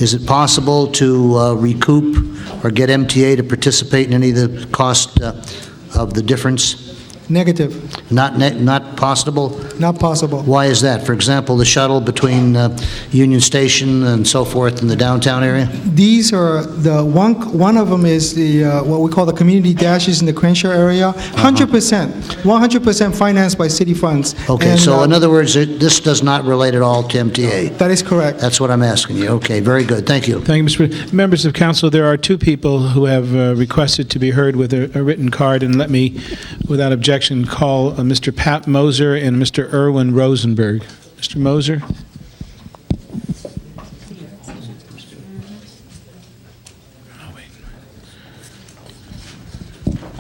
is it possible to recoup or get MTA to participate in any of the cost of the difference? Negative. Not possible? Not possible. Why is that? For example, the shuttle between Union Station and so forth in the downtown area? These are one of them is the what we call the community dashes in the Crenshaw area. 100% financed by city funds. Okay, And, so in other words, this does not relate at all to MTA? That is correct. That's what I'm asking you. Okay, very good. Thank you. Thank you, Mr. President. Members of council, there are two people who have requested to be heard with a written card, and let me, without objection, call Mr. Pat Moser and Mr. Erwin Rosenberg. Mr. Moser?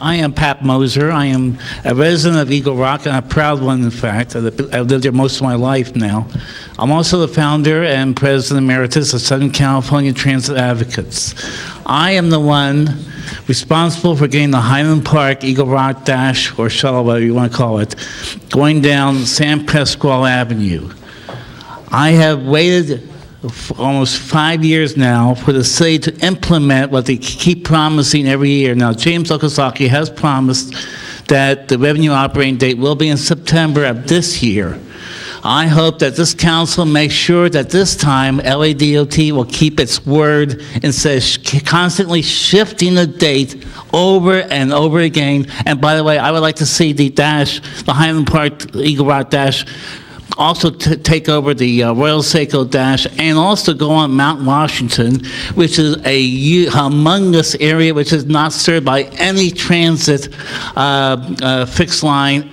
I am Pat Moser. I am a resident of Eagle Rock, and a proud one, in fact. I've lived there most of my life now. I'm also the founder and president emeritus of Southern California Transit Advocates. I am the one responsible for getting the Highland Park Eagle Rock Dash, or shuttle, whatever you want to call it, going down San Pasquale Avenue. I have waited for almost 5 years now for the city to implement what they keep promising every year. Now, James Okazaki has promised that the revenue operating date will be in September of this year. I hope that this council makes sure that this time LADOT will keep its word instead of constantly shifting the date over and over again. And by the way, I would like to see the dash, the Highland Park Eagle Rock Dash, also take over the Royal Seco Dash, and also go on Mount Washington, which is a humongous area which is not served by any transit fixed line,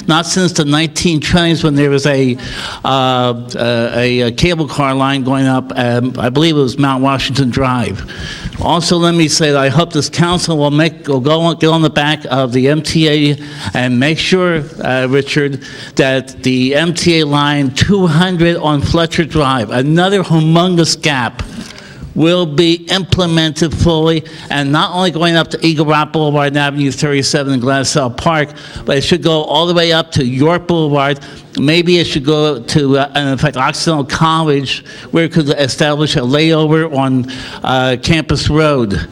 not since the 1920s when there was a cable car line going up, I believe it was Mount Washington Drive. Also, let me say that I hope this council will get on the back of the MTA and make sure, Richard, that the MTA line 200 on Fletcher Drive, another humongous gap, will be implemented fully, and not only going up to Eagle Rock Boulevard and Avenue 37 in Glassell Park, but it should go all the way up to York Boulevard. Maybe it should go to, in fact, Occidental College, where it could establish a layover on Campus Road.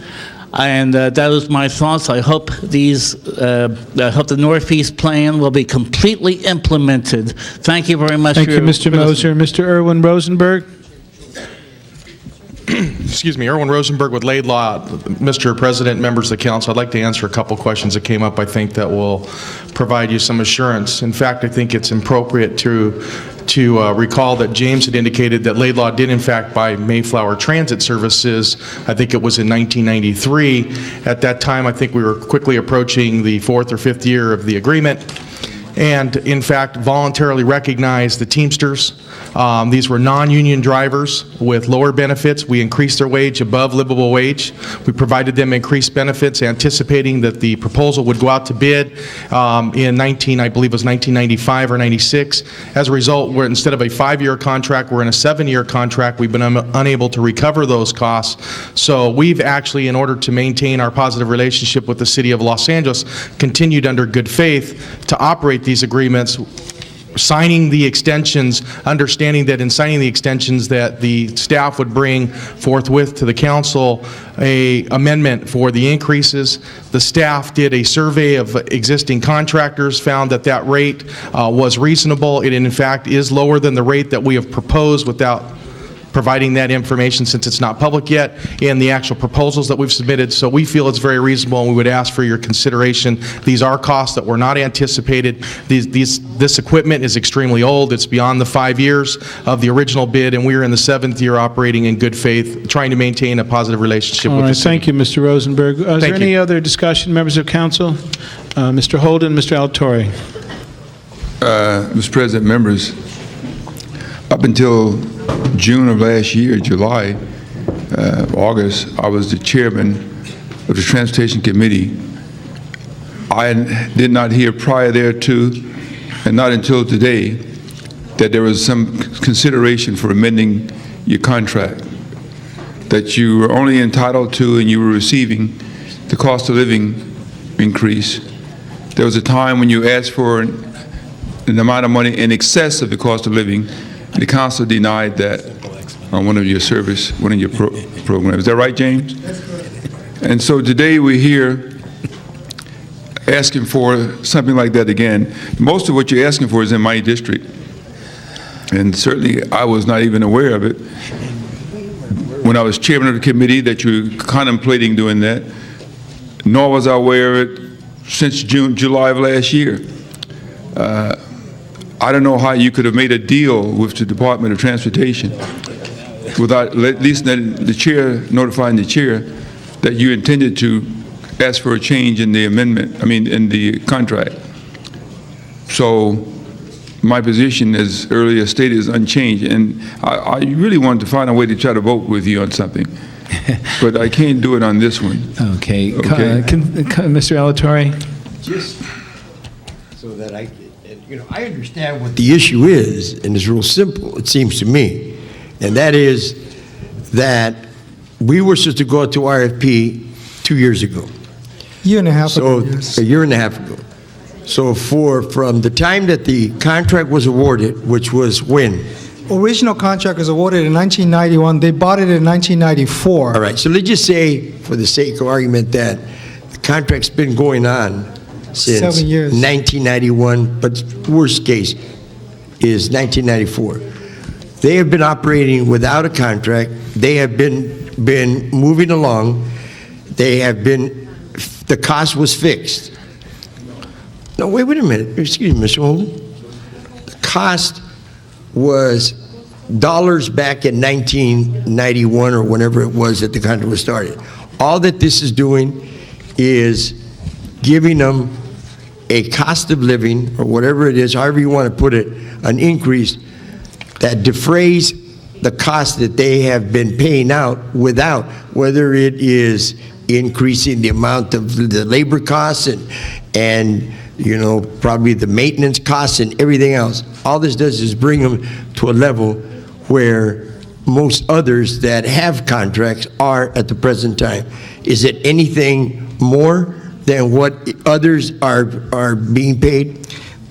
And that was my thoughts. I hope I hope the Northeast Plan will be completely implemented. Thank you very much. Thank you, Mr. Moser. Mr. Erwin Rosenberg. Excuse me, Erwin Rosenberg with Laidlaw. Mr. President, members of the council, I'd like to answer a couple questions that came up, I think, that will provide you some assurance. In fact, I think it's appropriate to recall that James had indicated that Laidlaw did, in fact, buy Mayflower Transit Services. I think it was in 1993. At that time, I think we were quickly approaching the 4th or 5th year of the agreement, and in fact voluntarily recognized the Teamsters. These were non-union drivers with lower benefits. We increased their wage above livable wage. We provided them increased benefits, anticipating that the proposal would go out to bid in I believe it was 1995 or 96. As a result, instead of a 5-year contract, we're in a 7-year contract. We've been unable to recover those costs. So we've actually, in order to maintain our positive relationship with the city of Los Angeles, continued under good faith to operate these agreements, signing the extensions, understanding that in signing the extensions that the staff would bring forthwith to the council a amendment for the increases. The staff did a survey of existing contractors, found that that rate was reasonable. It in fact is lower than the rate that we have proposed without providing that information, since it's not public yet, in the actual proposals that we've submitted. So we feel it's very reasonable, and we would ask for your consideration. These are costs that were not anticipated. This equipment is extremely old. It's beyond the 5 years of the original bid, and we are in the 7th year operating in good faith, trying to maintain a positive relationship with the city. Thank you, Mr. Rosenberg. Is there any other discussion, members of council? Mr. Holden, Mr. Alatorre. Mr. President, members, up until June of last year, July, August, I was the chairman of the Transportation Committee. I did not hear prior thereto, and not until today, that there was some consideration for amending your contract, that you were only entitled to and you were receiving the cost of living increase. There was a time when you asked for an amount of money in excess of the cost of living. The council denied that on one of your programs. Is that right, James? And so today we're here asking for something like that again. Most of what you're asking for is in my district, and certainly I was not even aware of it when I was chairman of the committee that you're contemplating doing that, nor was I aware of it since July of last year. I don't know how you could have made a deal with the Department of Transportation without at least the chair notifying the chair that you intended to ask for a change in the amendment, in the contract. So my position, as earlier stated, is unchanged, and I really wanted to find a way to try to vote with you on something. but I can't do it on this one. Okay. Okay. Mr. Alatorre? Just so that I understand what the issue is, and it's real simple, it seems to me, and that is that we were supposed to go out to RFP 2 years ago. Year and a half ago, So, yes. a year and a half ago. So from the time that the contract was awarded, which was when? Original contract was awarded in 1991. They bought it in 1994. All right, so let's just say, for the sake of argument, that the contract's been going on since 7 years. 1991, but worst case is 1994. They have been operating without a contract. They have been moving along. The cost was fixed. No, wait a minute. Excuse me, Mr. Holden. The cost was dollars back in 1991 or whenever it was that the contract was started. All that this is doing is giving them a cost of living, or whatever it is, however you want to put it, an increase that defrays the cost that they have been paying out without, whether it is increasing the amount of the labor costs and probably the maintenance costs and everything else. All this does is bring them to a level where most others that have contracts are at the present time. Is it anything more than what others are being paid?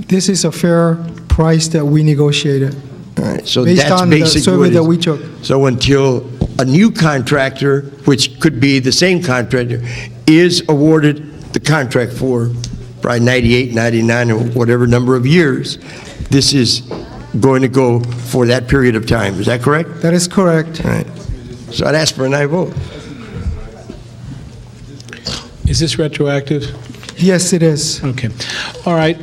This is a fair price that we negotiated. All right, so Based that's on the basically survey what it that is. we took. So until a new contractor, which could be the same contractor, is awarded the contract for probably 98, 99, or whatever number of years, this is going to go for that period of time. Is that correct? That is correct. All right. So I'd ask for an aye vote. Is this retroactive? Yes, it is. Okay. All right.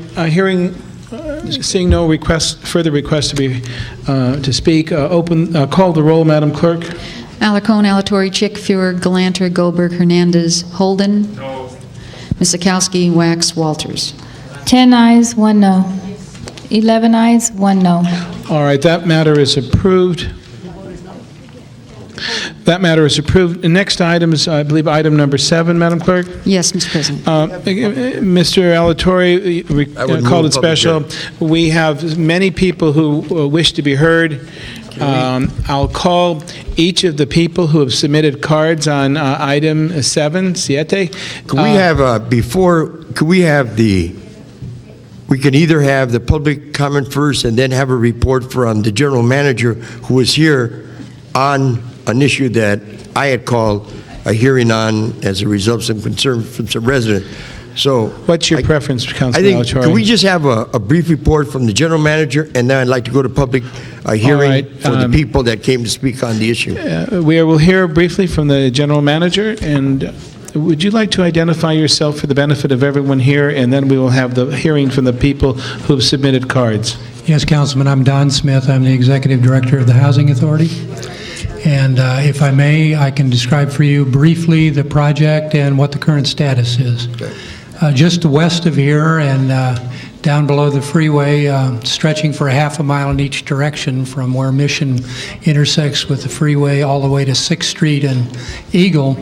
Seeing no further requests to speak, call the roll, Madam Clerk. Alarcon, Alatorre, Chick, Fuhrer, Galanter, Goldberg, Hernandez, Holden. No. Mizikowski, Wax, Walters. 10 ayes, 1 no. 11 ayes, 1 no. All right, that matter is approved. That matter is approved. The next item is, I believe, item number 7, Madam Clerk. Yes, Mr. President. Mr. Alatorre called it special. We have many people who wish to be heard. I'll call each of the people who have submitted cards on item 7, siete. Could we have, we can either have the public comment first and then have a report from the general manager who was here on an issue that I had called a hearing on as a result of some concern from some residents. So, what's your preference, Councilman I think, Alatorre? can we just have a brief report from the general manager, and then I'd like to go to public hearing right, for the people that came to speak on the issue. We will hear briefly from the general manager, and would you like to identify yourself for the benefit of everyone here, and then we will have the hearing from the people who have submitted cards. Yes, Councilman, I'm Don Smith. I'm the Executive Director of the Housing Authority. And if I may, I can describe for you briefly the project and what the current status is. Just west of here and down below the freeway, stretching for half a mile in each direction from where Mission intersects with the freeway all the way to 6th Street and Eagle,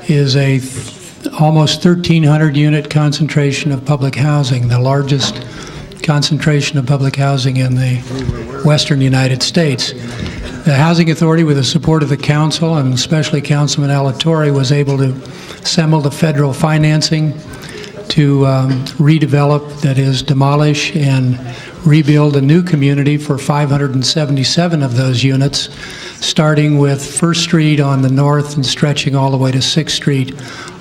is a almost 1,300 unit concentration of public housing, the largest concentration of public housing in the western United States. The Housing Authority, with the support of the council, and especially Councilman Alatorre, was able to assemble the federal financing to redevelop, that is, demolish and rebuild a new community for 577 of those units, starting with 1st Street on the north and stretching all the way to 6th Street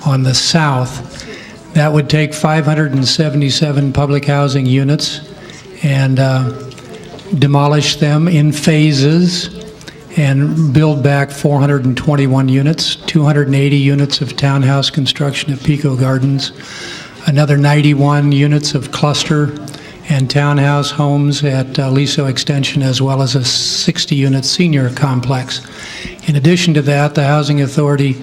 on the south. That would take 577 public housing units and demolish them in phases and build back 421 units, 280 units of townhouse construction at Pico Gardens, another 91 units of cluster and townhouse homes at Liso Extension, as well as a 60-unit senior complex. In addition to that, the Housing Authority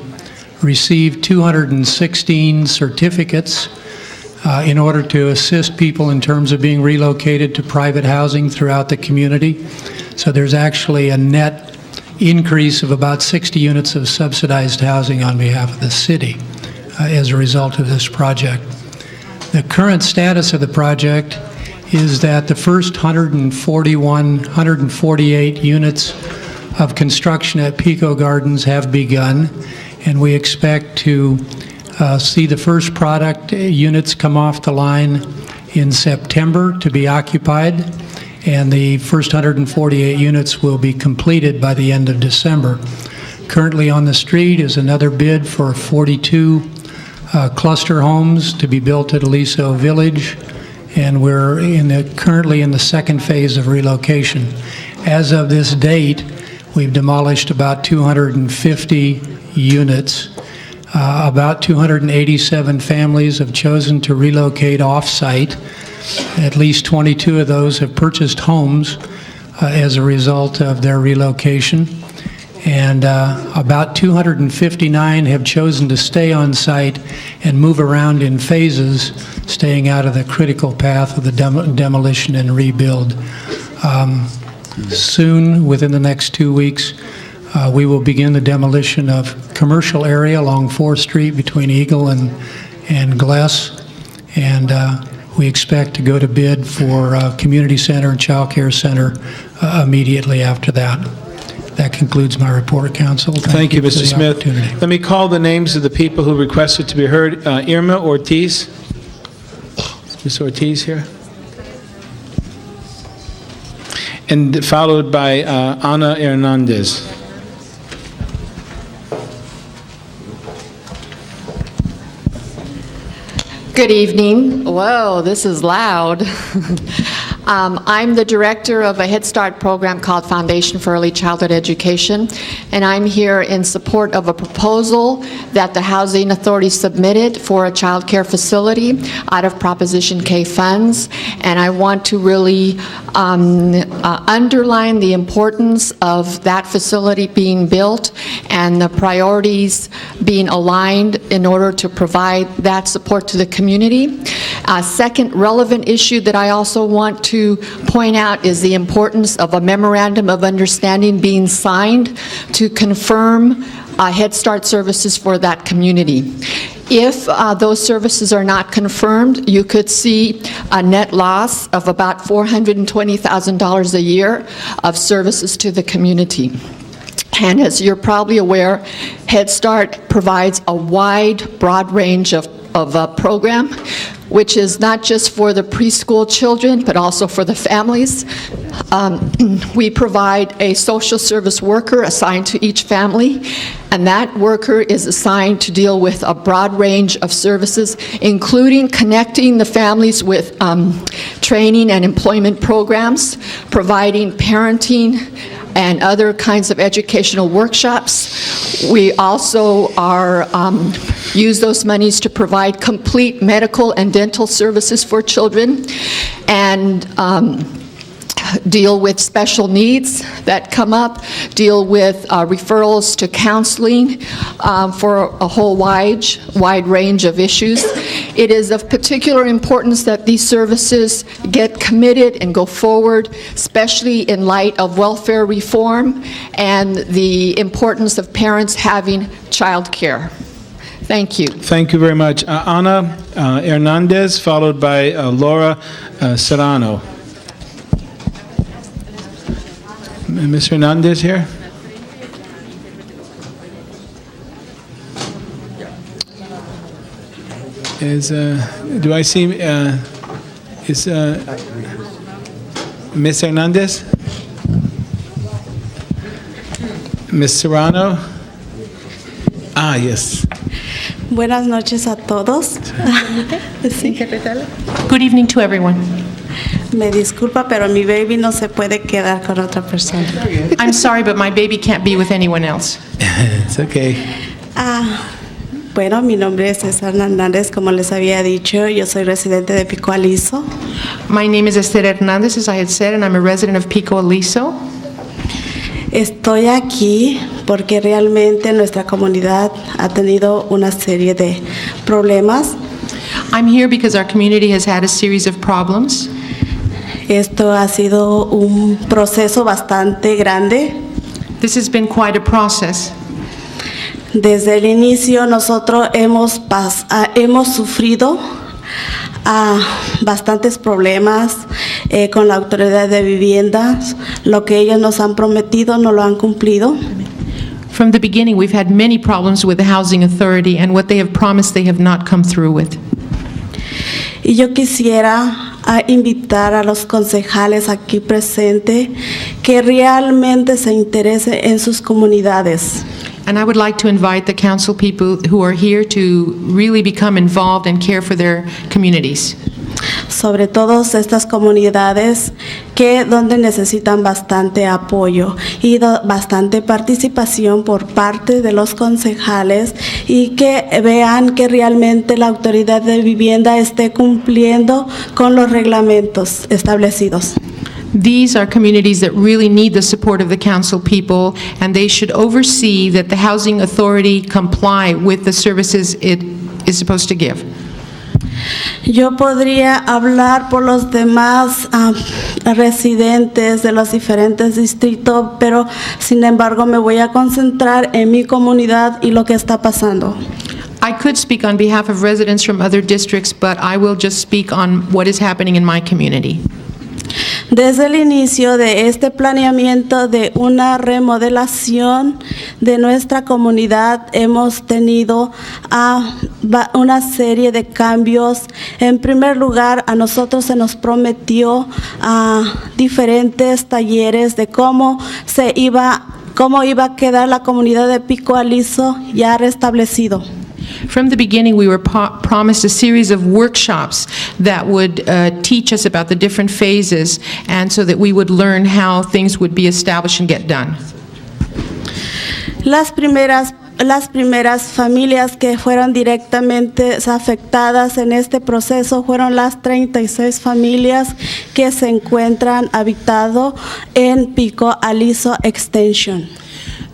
received 216 certificates in order to assist people in terms of being relocated to private housing throughout the community. So there's actually a net increase of about 60 units of subsidized housing on behalf of the city as a result of this project. The current status of the project is that the first 148 units of construction at Pico Gardens have begun, and we expect to see the first product units come off the line in September to be occupied, and the first 148 units will be completed by the end of December. Currently on the street is another bid for 42 cluster homes to be built at Aliso Village, and we're currently in the second phase of relocation. As of this date, we've demolished about 250 units. About 287 families have chosen to relocate off-site. At least 22 of those have purchased homes as a result of their relocation. And about 259 have chosen to stay on site and move around in phases, staying out of the critical path of the demolition and rebuild. Soon, within the next 2 weeks, we will begin the demolition of commercial area along 4th Street between Eagle and Gless, and we expect to go to bid for community center and child care center immediately after that. That concludes my report, Council. Thank you, for Mr. the Smith. opportunity. Let me call the names of the people who requested to be heard. Irma Ortiz. Is Ms. Ortiz here? And followed by Ana Hernandez. Good evening. Whoa, this is loud. I'm the director of a Head Start program called Foundation for Early Childhood Education, and I'm here in support of a proposal that the Housing Authority submitted for a child care facility out of Proposition K funds, and I want to really underline the importance of that facility being built and the priorities being aligned in order to provide that support to the community. A second relevant issue that I also want to point out is the importance of a memorandum of understanding being signed to confirm Head Start services for that community. If those services are not confirmed, you could see a net loss of about $420,000 a year of services to the community. And as you're probably aware, Head Start provides a broad range of a program, which is not just for the preschool children, but also for the families. We provide a social service worker assigned to each family, and that worker is assigned to deal with a broad range of services, including connecting the families with training and employment programs, providing parenting and other kinds of educational workshops. We also use those monies to provide complete medical and dental services for children, and deal with special needs that come up, deal with referrals to counseling for a whole wide range of issues. It is of particular importance that these services get committed and go forward, especially in light of welfare reform and the importance of parents having child care. Thank you. Thank you very much. Ana Hernandez, followed by Laura Serrano. Ms. Hernandez here? Do I see, is Ms. Hernandez? Ms. Serrano? Ah, yes. Buenas noches a todos. Good evening to everyone. Me disculpa, pero mi baby no se puede quedar con otra persona. I'm sorry, but my baby can't be with anyone else. It's okay. Bueno, mi nombre es César Hernández, como les había dicho, yo soy residente de Pico Aliso. My name is Esther Hernandez, as I had said, and I'm a resident of Pico Aliso. Estoy aquí porque realmente nuestra comunidad ha tenido una serie de problemas. I'm here because our community has had a series of problems. Esto ha sido un proceso bastante grande. This has been quite a process. Desde el inicio nosotros hemos sufrido bastantes problemas con la autoridad de vivienda. Lo que ellos nos han prometido no lo han cumplido. From the beginning, we've had many problems with the Housing Authority, and what they have promised they have not come through with. Y yo quisiera invitar a los concejales aquí presentes que realmente se interesen en sus comunidades. And I would like to invite the council people who are here to really become involved and care for their communities. Sobre todo estas comunidades donde necesitan bastante apoyo y bastante participación por parte de los concejales y que vean que realmente la autoridad de vivienda esté cumpliendo con los reglamentos establecidos. These are communities that really need the support of the council people, and they should oversee that the Housing Authority comply with the services it is supposed to give. Yo podría hablar por los demás residentes de los diferentes distritos, pero sin embargo me voy a concentrar en mi comunidad y lo que está pasando. I could speak on behalf of residents from other districts, but I will just speak on what is happening in my community. Desde el inicio de este planeamiento de una remodelación de nuestra comunidad hemos tenido una serie de cambios. En primer lugar, a nosotros se nos prometió diferentes talleres de cómo iba a quedar la comunidad de Pico Aliso ya restablecido. From the beginning, we were promised a series of workshops that would teach us about the different phases, and so that we would learn how things would be established and get done. Las primeras familias que fueron directamente afectadas en este proceso fueron las 36 familias que se encuentran habitado en Pico Aliso Extension.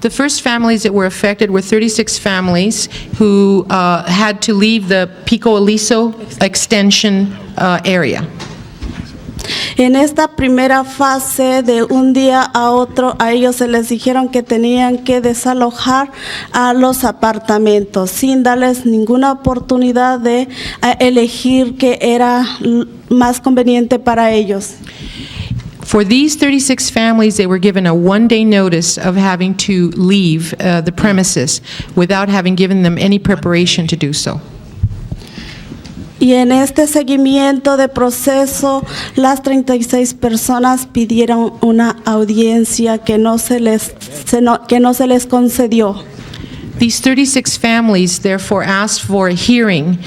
The first families that were affected were 36 families who had to leave the Pico Aliso Extension area. En esta primera fase, de un día a otro, a ellos se les dijeron que tenían que desalojar a los apartamentos sin darles ninguna oportunidad de elegir qué era más conveniente para ellos. For these 36 families, they were given a one-day notice of having to leave the premises without having given them any preparation to do so. Y en este seguimiento de proceso, las 36 personas pidieron una audiencia que no se les concedió. These 36 families therefore asked for a hearing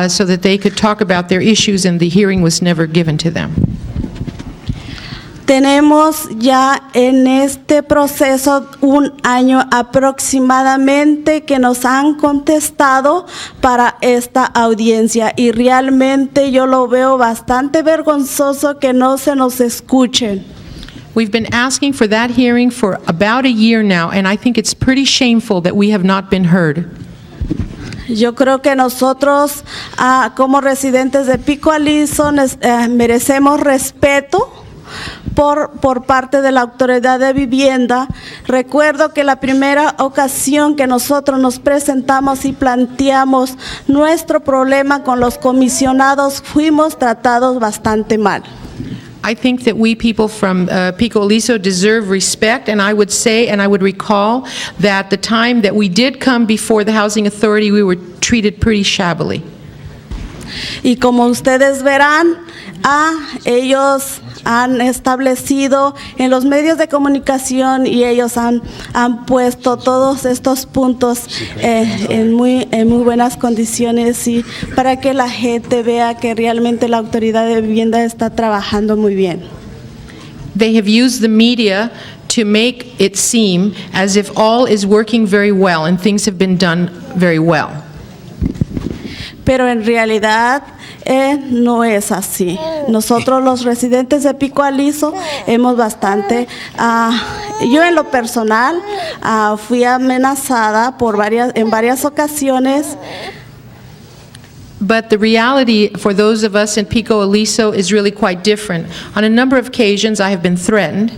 so that they could talk about their issues, and the hearing was never given to them. Tenemos ya en este proceso un año aproximadamente que nos han contestado para esta audiencia y realmente yo lo veo bastante vergonzoso que no se nos escuchen. We've been asking for that hearing for about a year now, and I think it's pretty shameful that we have not been heard. Yo creo que nosotros como residentes de Pico Aliso merecemos respeto por parte de la autoridad de vivienda. Recuerdo que la primera ocasión que nosotros nos presentamos y planteamos nuestro problema con los comisionados, fuimos tratados bastante mal. I think that we people from Pico Aliso deserve respect, and I would say, and I would recall, that the time that we did come before the Housing Authority, we were treated pretty shabbily. Y como ustedes verán, ellos han establecido en los medios de comunicación y ellos han puesto todos estos puntos en muy buenas condiciones y para que la gente vea que realmente la autoridad de vivienda está trabajando muy bien. They have used the media to make it seem as if all is working very well and things have been done very well. Pero en realidad no es así. Nosotros los residentes de Pico Aliso hemos bastante, yo en lo personal fui amenazada en varias ocasiones. But the reality for those of us in Pico Aliso is really quite different. On a number of occasions I have been threatened.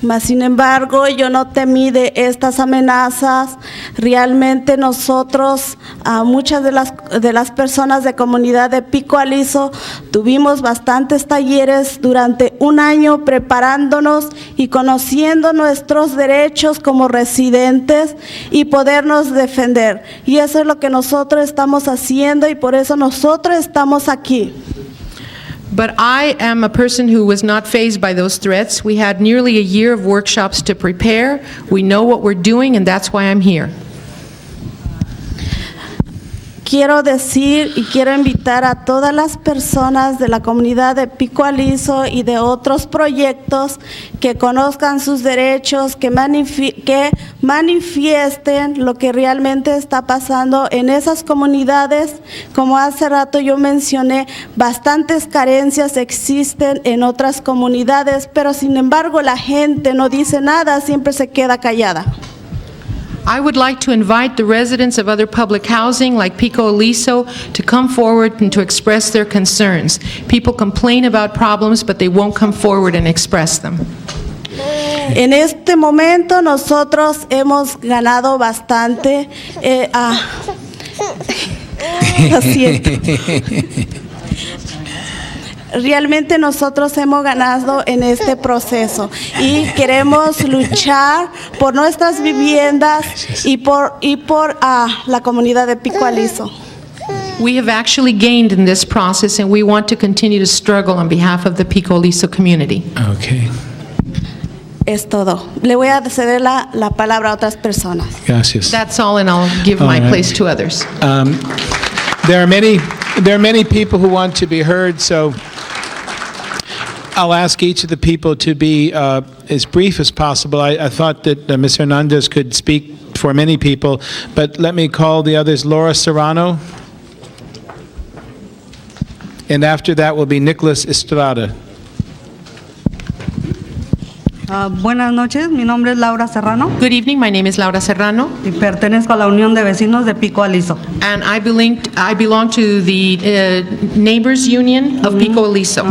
Mas, sin embargo, yo no temí de estas amenazas. Realmente nosotros, muchas de las personas de comunidad de Pico Aliso, tuvimos bastantes talleres durante un año preparándonos y conociendo nuestros derechos como residentes y podernos defender. Y eso es lo que nosotros estamos haciendo y por eso nosotros estamos aquí. But I am a person who was not fazed by those threats. We had nearly a year of workshops to prepare. We know what we're doing, and that's why I'm here. Quiero decir y quiero invitar a todas las personas de la comunidad de Pico Aliso y de otros proyectos que conozcan sus derechos, que manifiesten lo que realmente está pasando en esas comunidades. Como hace rato yo mencioné, bastantes carencias existen en otras comunidades, pero sin embargo la gente no dice nada, siempre se queda callada. I would like to invite the residents of other public housing like Pico Aliso to come forward and to express their concerns. People complain about problems, but they won't come forward and express them. En este momento nosotros hemos ganado bastante. Lo siento. Realmente nosotros hemos ganado en este proceso y queremos luchar por nuestras viviendas y por la comunidad de Pico Aliso. We have actually gained in this process, and we want to continue to struggle on behalf of the Pico Aliso community. Okay. Es todo. Le voy a ceder la palabra a otras personas. Gracias. That's all, and I'll give my place to others. There are many people who want to be heard, so I'll ask each of the people to be as brief as possible. I thought that Ms. Hernandez could speak for many people, but let me call the others. Laura Serrano, and after that will be Nicholas Estrada. Buenas noches, mi nombre es Laura Serrano. Good evening, my name is Laura Serrano. Y pertenezco a la Unión de Vecinos de Pico Aliso. And I belong to the Neighbors Union of Pico Aliso.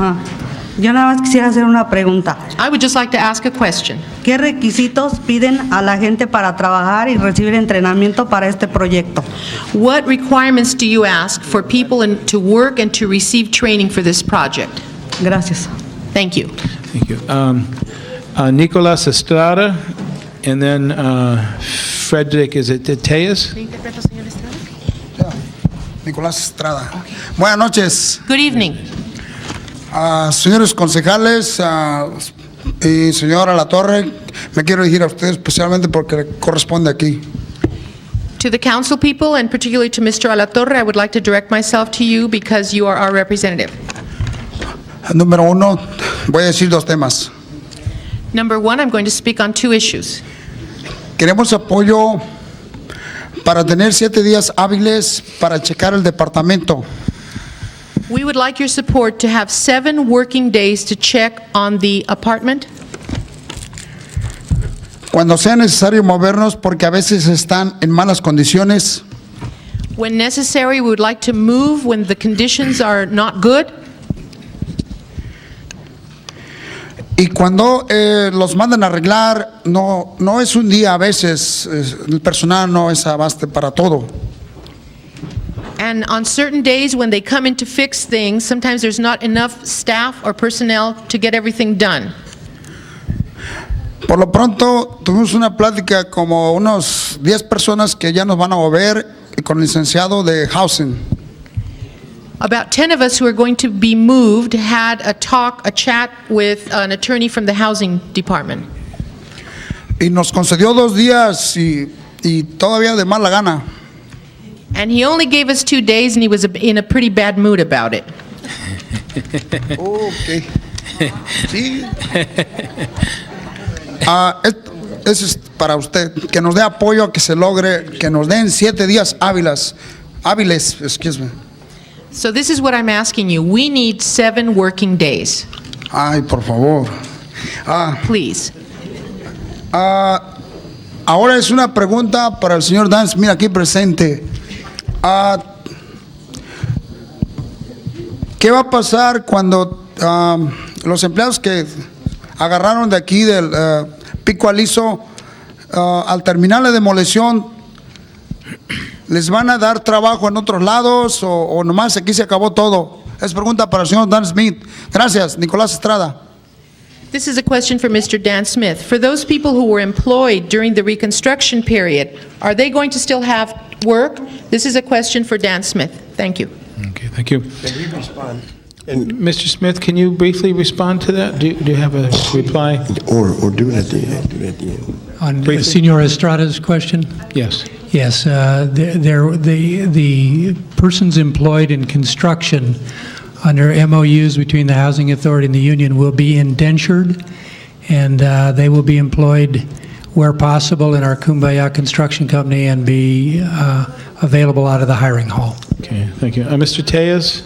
Yo nada más quisiera hacer una pregunta. I would just like to ask a question. ¿Qué requisitos piden a la gente para trabajar y recibir entrenamiento para este proyecto? What requirements do you ask for people to work and to receive training for this project? Gracias. Thank you. Thank you. Nicolas Estrada, and then Frederick, is it Tejas? Nicolás Estrada. Buenas noches. Good evening. Señores concejales y señora La Torre, me quiero dirigir a ustedes especialmente porque corresponde aquí. To the council people, and particularly to Mr. Alatorre, I would like to direct myself to you because you are our representative. Número uno, voy a decir dos temas. Number one, I'm going to speak on two issues. Queremos apoyo para tener 7 días hábiles para checar el departamento. We would like your support to have 7 working days to check on the apartment. Cuando sea necesario movernos porque a veces están en malas condiciones. When necessary, we would like to move when the conditions are not good. Y cuando los mandan a arreglar, no es un día, a veces el personal no es abaste para todo. And on certain days when they come in to fix things, sometimes there's not enough staff or personnel to get everything done. Por lo pronto, tuvimos una plática como unos 10 personas que ya nos van a mover con el licenciado de Housing. About 10 of us who are going to be moved had a chat with an attorney from the housing department. Y nos concedió 2 días y todavía de mala gana. And he only gave us 2 days, and he was in a pretty bad mood about it. Okay. Sí. Eso es para usted, que nos dé apoyo a que se logre, que nos den 7 días hábiles, excuse me. So this is what I'm asking you. We need 7 working days. Ay, por favor. Please. Ahora es una pregunta para el señor Dance, mira aquí presente. ¿Qué va a pasar cuando los empleados que agarraron de aquí del Pico Aliso, al terminar la demolición, ¿les van a dar trabajo en otros lados o nomás aquí se acabó todo? Es pregunta para el señor Dan Smith. Gracias, Nicolás Estrada. This is a question for Mr. Dan Smith. For those people who were employed during the reconstruction period, are they going to still have work? This is a question for Dan Smith. Thank you. Okay, thank you. Can he respond? Mr. Smith, can you briefly respond to that? Do you have a reply? Or do it at the end. Do it at the end. On Briefly. Senor Estrada's question? Yes. Yes, the persons employed in construction under MOUs between the Housing Authority and the union will be indentured, and they will be employed where possible in our Kumbaya Construction Company and be available out of the hiring hall. Okay, thank you. Mr. Tejas?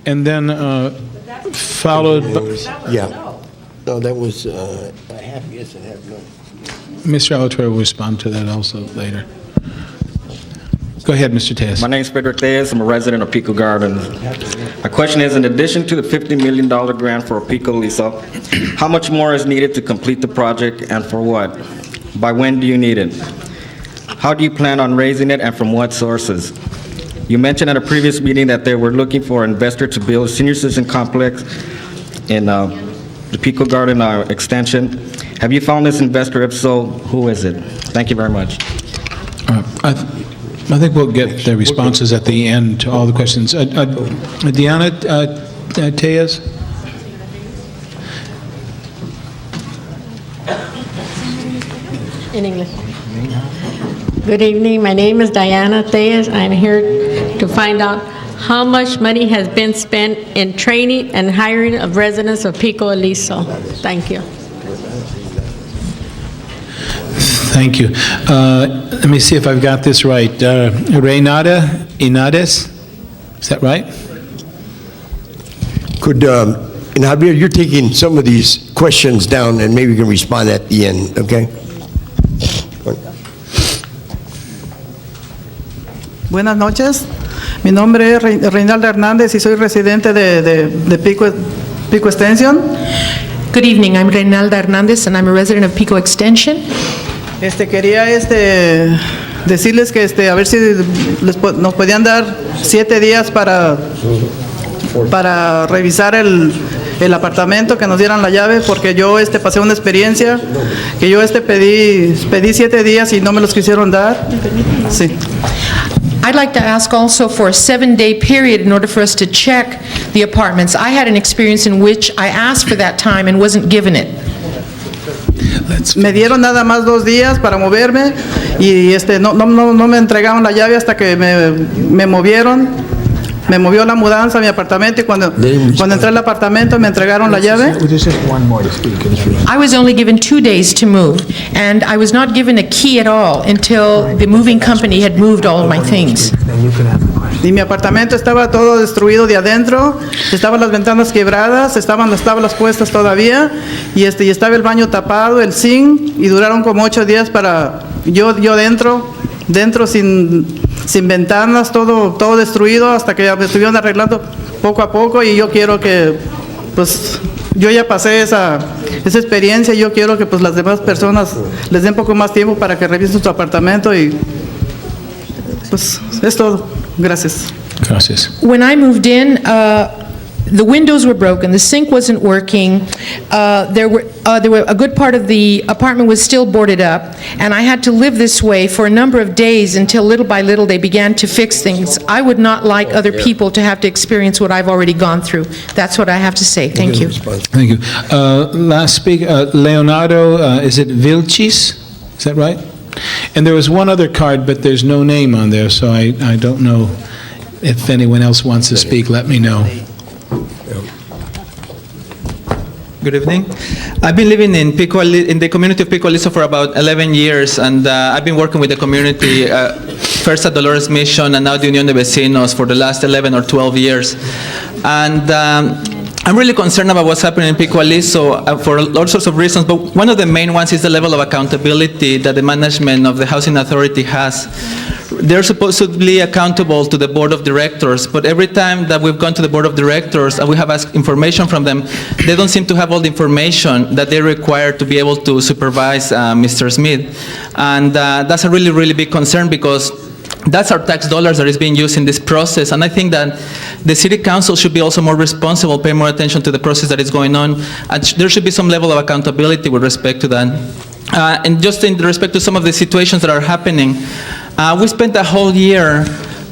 And then followed by... Yeah. No, that was a half yes and half no. Mr. Alatorre will respond to that also later. Go ahead, Mr. Tejas. My name is Pedro Tejas. I'm a resident of Pico Gardens. My question is, in addition to the $50 million grant for Pico Aliso, how much more is needed to complete the project and for what? By when do you need it? How do you plan on raising it and from what sources? You mentioned at a previous meeting that they were looking for an investor to build a senior citizen complex in the Pico Garden extension. Have you found this investor? If so, who is it? Thank you very much. I think we'll get the responses at the end to all the questions. Diana Tejas? In English. Good evening. My name is Diana Tejas. I'm here to find out how much money has been spent in training and hiring of residents of Pico Aliso. Thank you. Thank you. Let me see if I've got this right. Reynada Inades, is that right? Could, and Javier, you're taking some of these questions down and maybe you can respond at the end, okay? Buenas noches. Mi nombre es Reinaldo Hernández y soy residente de Pico Extension. Good evening. I'm Reinalda Hernandez, and I'm a resident of Pico Extension. Quería decirles que a ver si nos podían dar 7 días para revisar el apartamento, que nos dieran la llave, porque yo pasé una experiencia que yo pedí 7 días y no me los quisieron dar. Sí. I'd like to ask also for a 7-day period in order for us to check the apartments. I had an experience in which I asked for that time and wasn't given it. Me dieron nada más 2 días para moverme y no me entregaron la llave hasta que me movieron. Me movió la mudanza a mi apartamento y cuando entré al apartamento me entregaron la llave. I was only given 2 days to move, and I was not given a key at all until the moving company had moved all of my things. Y mi apartamento estaba todo destruido de adentro, estaban las ventanas quebradas, estaban las tablas puestas todavía y estaba el baño tapado, el zinc, y duraron como 8 días para yo dentro sin ventanas, todo destruido, hasta que me estuvieron arreglando poco a poco. Y yo quiero que, pues, yo ya pasé esa experiencia y yo quiero que pues las demás personas les den un poco más tiempo para que revisen su apartamento y pues es todo. Gracias. Gracias. When I moved in, the windows were broken, the sink wasn't working, there were a good part of the apartment was still boarded up, and I had to live this way for a number of days until little by little they began to fix things. I would not like other people to have to experience what I've already gone through. That's what I have to say. Thank you. Thank you. Last speaker, Leonardo, is it Vilchis? Is that right? And there was one other card, but there's no name on there, so I don't know if anyone else wants to speak. Let me know. Good evening. I've been living in the community of Pico Aliso for about 11 years, and I've been working with the community, first at Dolores Mission and now the Unión de Vecinos for the last 11 or 12 years. And I'm really concerned about what's happening in Pico Aliso for all sorts of reasons, but one of the main ones is the level of accountability that the management of the Housing Authority has. They're supposedly accountable to the Board of Directors, but every time that we've gone to the Board of Directors and we have asked information from them, they don't seem to have all the information that they require to be able to supervise Mr. Smith. And that's a really, really big concern because that's our tax dollars that is being used in this process. And I think that the City Council should be also more responsible, pay more attention to the process that is going on. And there should be some level of accountability with respect to that. And just in respect to some of the situations that are happening, we spent a whole year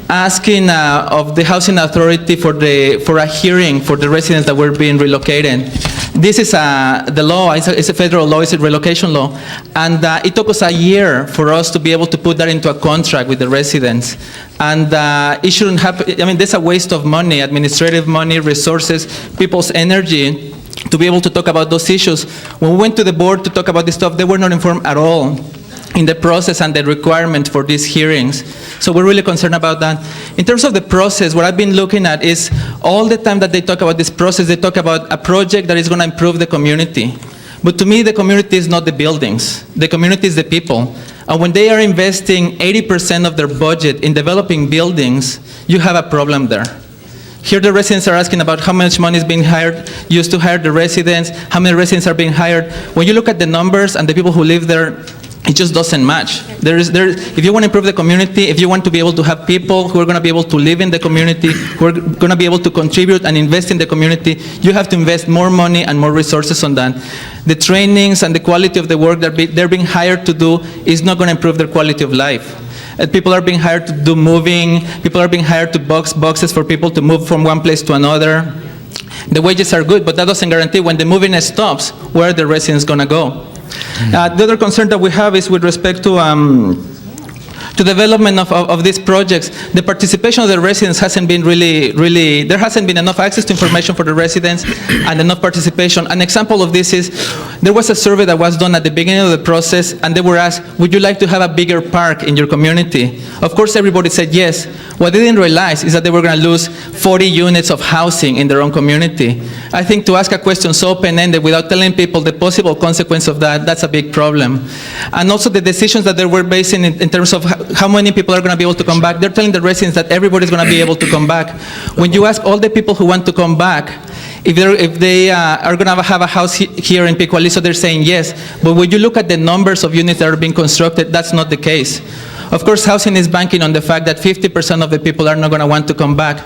asking of the Housing Authority for a hearing for the residents that were being relocated. This is the law, it's a federal law, it's a relocation law, and it took us a year for us to be able to put that into a contract with the residents. And it shouldn't happen. I mean, there's a waste of money, administrative money, resources, people's energy to be able to talk about those issues. When we went to the board to talk about this stuff, they were not informed at all in the process and the requirement for these hearings. So we're really concerned about that. In terms of the process, what I've been looking at is all the time that they talk about this process, they talk about a project that is going to improve the community. But to me, the community is not the buildings. The community is the people. And when they are investing 80% of their budget in developing buildings, you have a problem there. Here the residents are asking about how much money is being used to hire the residents, how many residents are being hired. When you look at the numbers and the people who live there, it just doesn't match. If you want to improve the community, if you want to be able to have people who are going to be able to live in the community, who are going to be able to contribute and invest in the community, you have to invest more money and more resources on that. The trainings and the quality of the work that they're being hired to do is not going to improve their quality of life. People are being hired to do moving, people are being hired to box boxes for people to move from one place to another. The wages are good, but that doesn't guarantee when the moving stops, where the residents going to go. The other concern that we have is with respect to development of these projects. The participation of the residents hasn't been really, there hasn't been enough access to information for the residents and enough participation. An example of this is, there was a survey that was done at the beginning of the process, and they were asked, would you like to have a bigger park in your community? Of course, everybody said yes. What they didn't realize is that they were going to lose 40 units of housing in their own community. I think to ask a question so open-ended without telling people the possible consequence of that, that's a big problem. And also the decisions that they were basing in terms of how many people are going to be able to come back. They're telling the residents that everybody's going to be able to come back. When you ask all the people who want to come back, if they are going to have a house here in Pico Aliso, they're saying yes. But when you look at the numbers of units that are being constructed, that's not the case. Of course, housing is banking on the fact that 50% of the people are not going to want to come back.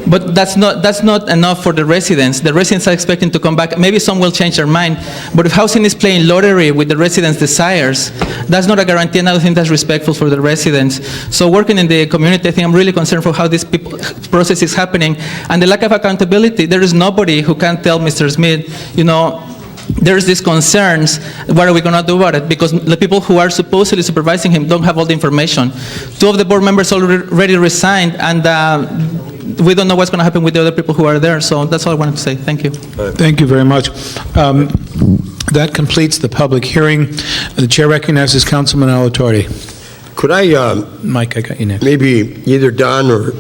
But that's not enough for the residents. The residents are expecting to come back. Maybe some will change their mind. But if housing is playing lottery with the residents' desires, that's not a guarantee, and I don't think that's respectful for the residents. So working in the community, I think I'm really concerned for how this process is happening. And the lack of accountability, there is nobody who can tell Mr. Smith, you know, there's these concerns, what are we going to do about it? Because the people who are supposedly supervising him don't have all the information. 2 of the board members already resigned, and we don't know what's going to happen with the other people who are there. So that's all I wanted to say. Thank you. Thank you very much. That completes the public hearing. The chair recognizes Councilman Alatorre. Could I, Mike, I got you next. maybe either Don or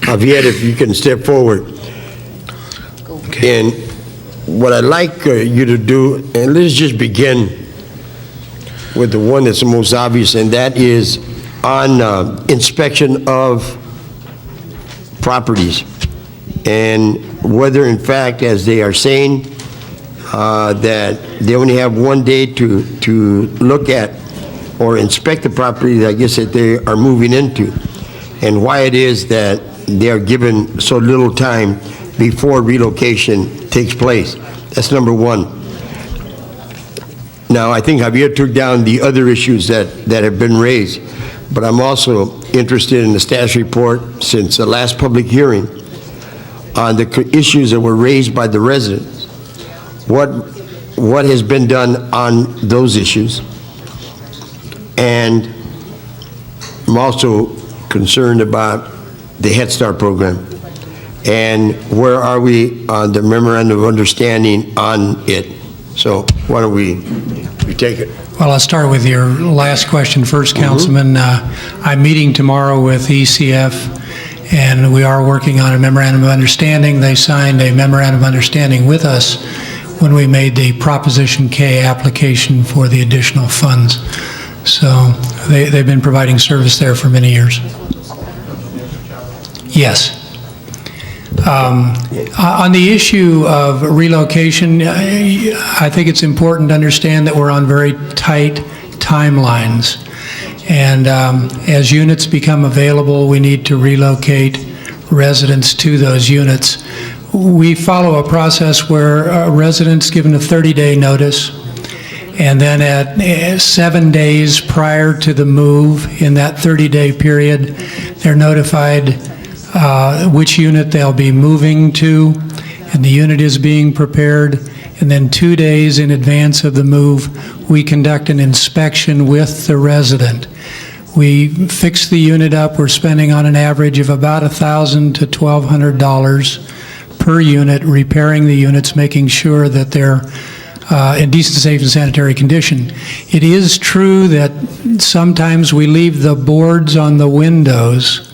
Javier, if you can step forward. And what I'd like you to do, and let's just begin with the one that's the most obvious, and that is on inspection of properties, and whether in fact, as they are saying, that they only have 1 day to look at or inspect the property, I guess, that they are moving into, and why it is that they are given so little time before relocation takes place. That's number one. Now, I think Javier took down the other issues that have been raised, but I'm also interested in the staff's report since the last public hearing on the issues that were raised by the residents. What has been done on those issues? And I'm also concerned about the Head Start program. And where are we on the memorandum of understanding on it? So why don't we take it? Well, I'll start with your last question first, Councilman. I'm meeting tomorrow with ECF, and we are working on a memorandum of understanding. They signed a memorandum of understanding with us when we made the Proposition K application for the additional funds. So they've been providing service there for many years. Yes. On the issue of relocation, I think it's important to understand that we're on very tight timelines. And as units become available, we need to relocate residents to those units. We follow a process where a resident's given a 30-day notice, and then at 7 days prior to the move, in that 30-day period, they're notified which unit they'll be moving to, and the unit is being prepared. And then 2 days in advance of the move, we conduct an inspection with the resident. We fix the unit up. We're spending on an average of about $1,000 to $1,200 per unit, repairing the units, making sure that they're in decent, safe, and sanitary condition. It is true that sometimes we leave the boards on the windows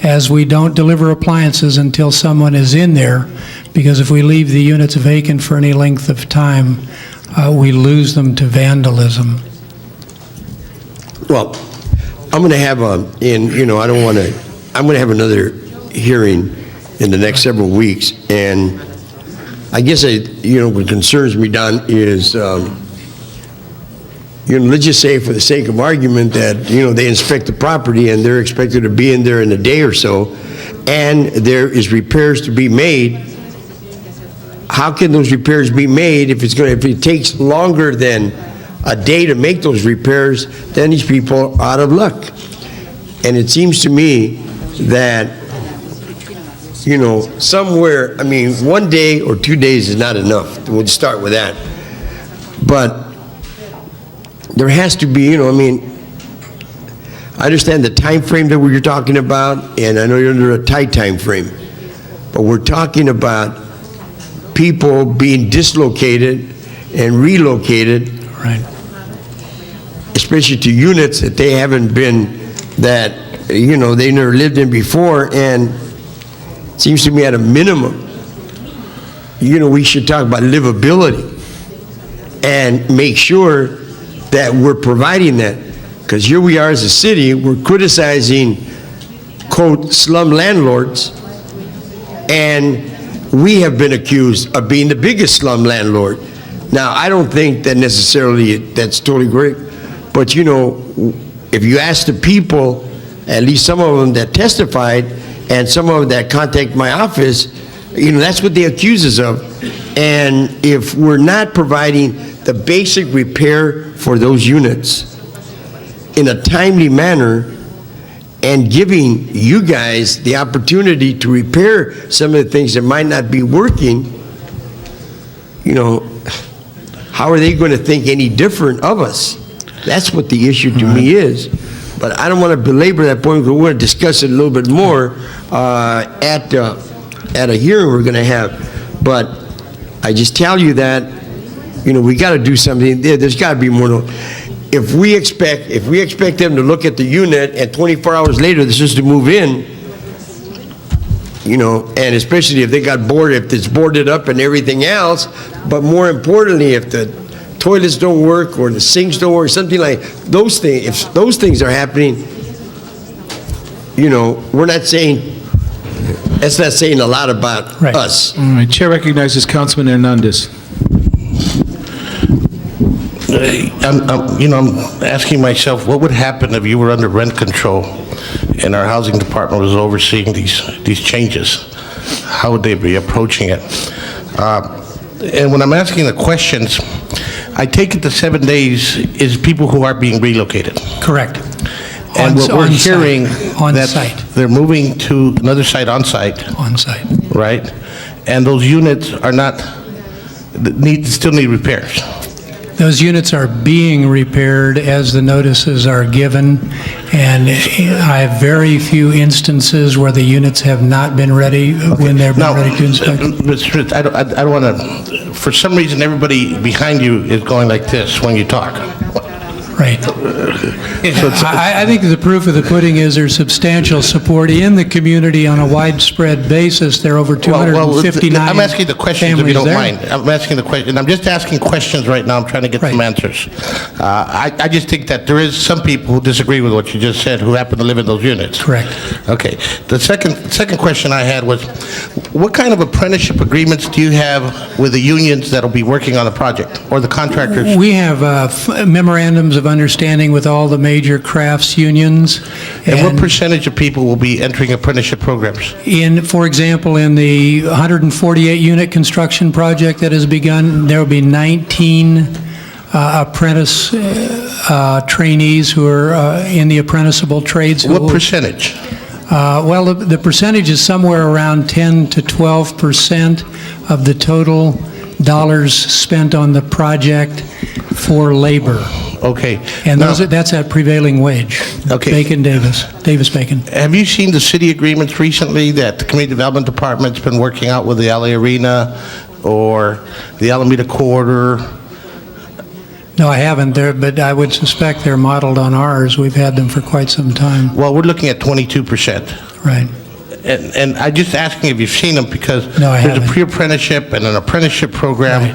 as we don't deliver appliances until someone is in there, because if we leave the units vacant for any length of time, we lose them to vandalism. Well, I'm going to have I'm going to have another hearing in the next several weeks, and I guess what concerns me, Don, is let's just say for the sake of argument that they inspect the property and they're expected to be in there in a day or so, and there is repairs to be made. How can those repairs be made if it takes longer than a day to make those repairs? Then these people are out of luck. And it seems to me that somewhere, 1 day or 2 days is not enough. We'll start with that. But there has to be, I understand the time frame that we're talking about, and I know you're under a tight time frame, but we're talking about people being dislocated and relocated, right? Especially to units that they haven't been, that they never lived in before, and it seems to me at a minimum, we should talk about livability and make sure that we're providing that. Because here we are as a city, we're criticizing, quote, slum landlords, and we have been accused of being the biggest slum landlord. Now, I don't think that necessarily that's totally great, but if you ask the people, at least some of them that testified, and some of them that contact my office, that's what they accuse us of. And if we're not providing the basic repair for those units in a timely manner and giving you guys the opportunity to repair some of the things that might not be working, how are they going to think any different of us? That's what the issue to me is. But I don't want to belabor that point, because we're going to discuss it a little bit more at a hearing we're going to have. But I just tell you that we got to do something. There's got to be more. If we expect them to look at the unit and 24 hours later they're supposed to move in, and especially if they got boarded, if it's boarded up and everything else, but more importantly, if the toilets don't work or the sinks don't work, something like those things, if those things are happening, we're not saying, that's not saying a lot about us. All right, Chair recognizes Councilman Hernandez. I'm asking myself, what would happen if you were under rent control and our housing department was overseeing these changes? How would they be approaching it? And when I'm asking the questions, I take it the 7 days is people who are being relocated. Correct. And what we're hearing on that site. They're moving to another site on site. On site. Right? And those units are not, still need repairs. Those units are being repaired as the notices are given, and I have very few instances where the units have not been ready when they're ready to inspect. Mr. I don't want to, for some reason, everybody behind you is going like this when you talk. Right. I think the proof of the pudding is there's substantial support in the community on a widespread basis. There are over 259 I'm asking the questions if you families don't there. mind. I'm asking the question. I'm just asking questions right now. I'm trying to get some answers. I just think that there is some people who disagree with what you just said who happen to live in those units. Correct. Okay. The second question I had was, what kind of apprenticeship agreements do you have with the unions that'll be working on the project or the contractors? We have memorandums of understanding with all the major crafts unions. And what percentage of people will be entering apprenticeship programs? For example, in the 148-unit construction project that has begun, there will be 19 apprentice trainees who are in the apprenticeable trades. What percentage? Well, the percentage is somewhere around 10 to 12% of the total dollars spent on the project for labor. Okay. And that's at prevailing wage. Okay. Davis-Bacon. Have you seen the city agreements recently that the Community Development Department's been working out with the LA Arena or the Alameda Corridor? No, I haven't, but I would suspect they're modeled on ours. We've had them for quite some time. Well, we're looking at 22%. Right. And I'm just asking if you've seen them because No, I there's haven't. a pre-apprenticeship and an apprenticeship program.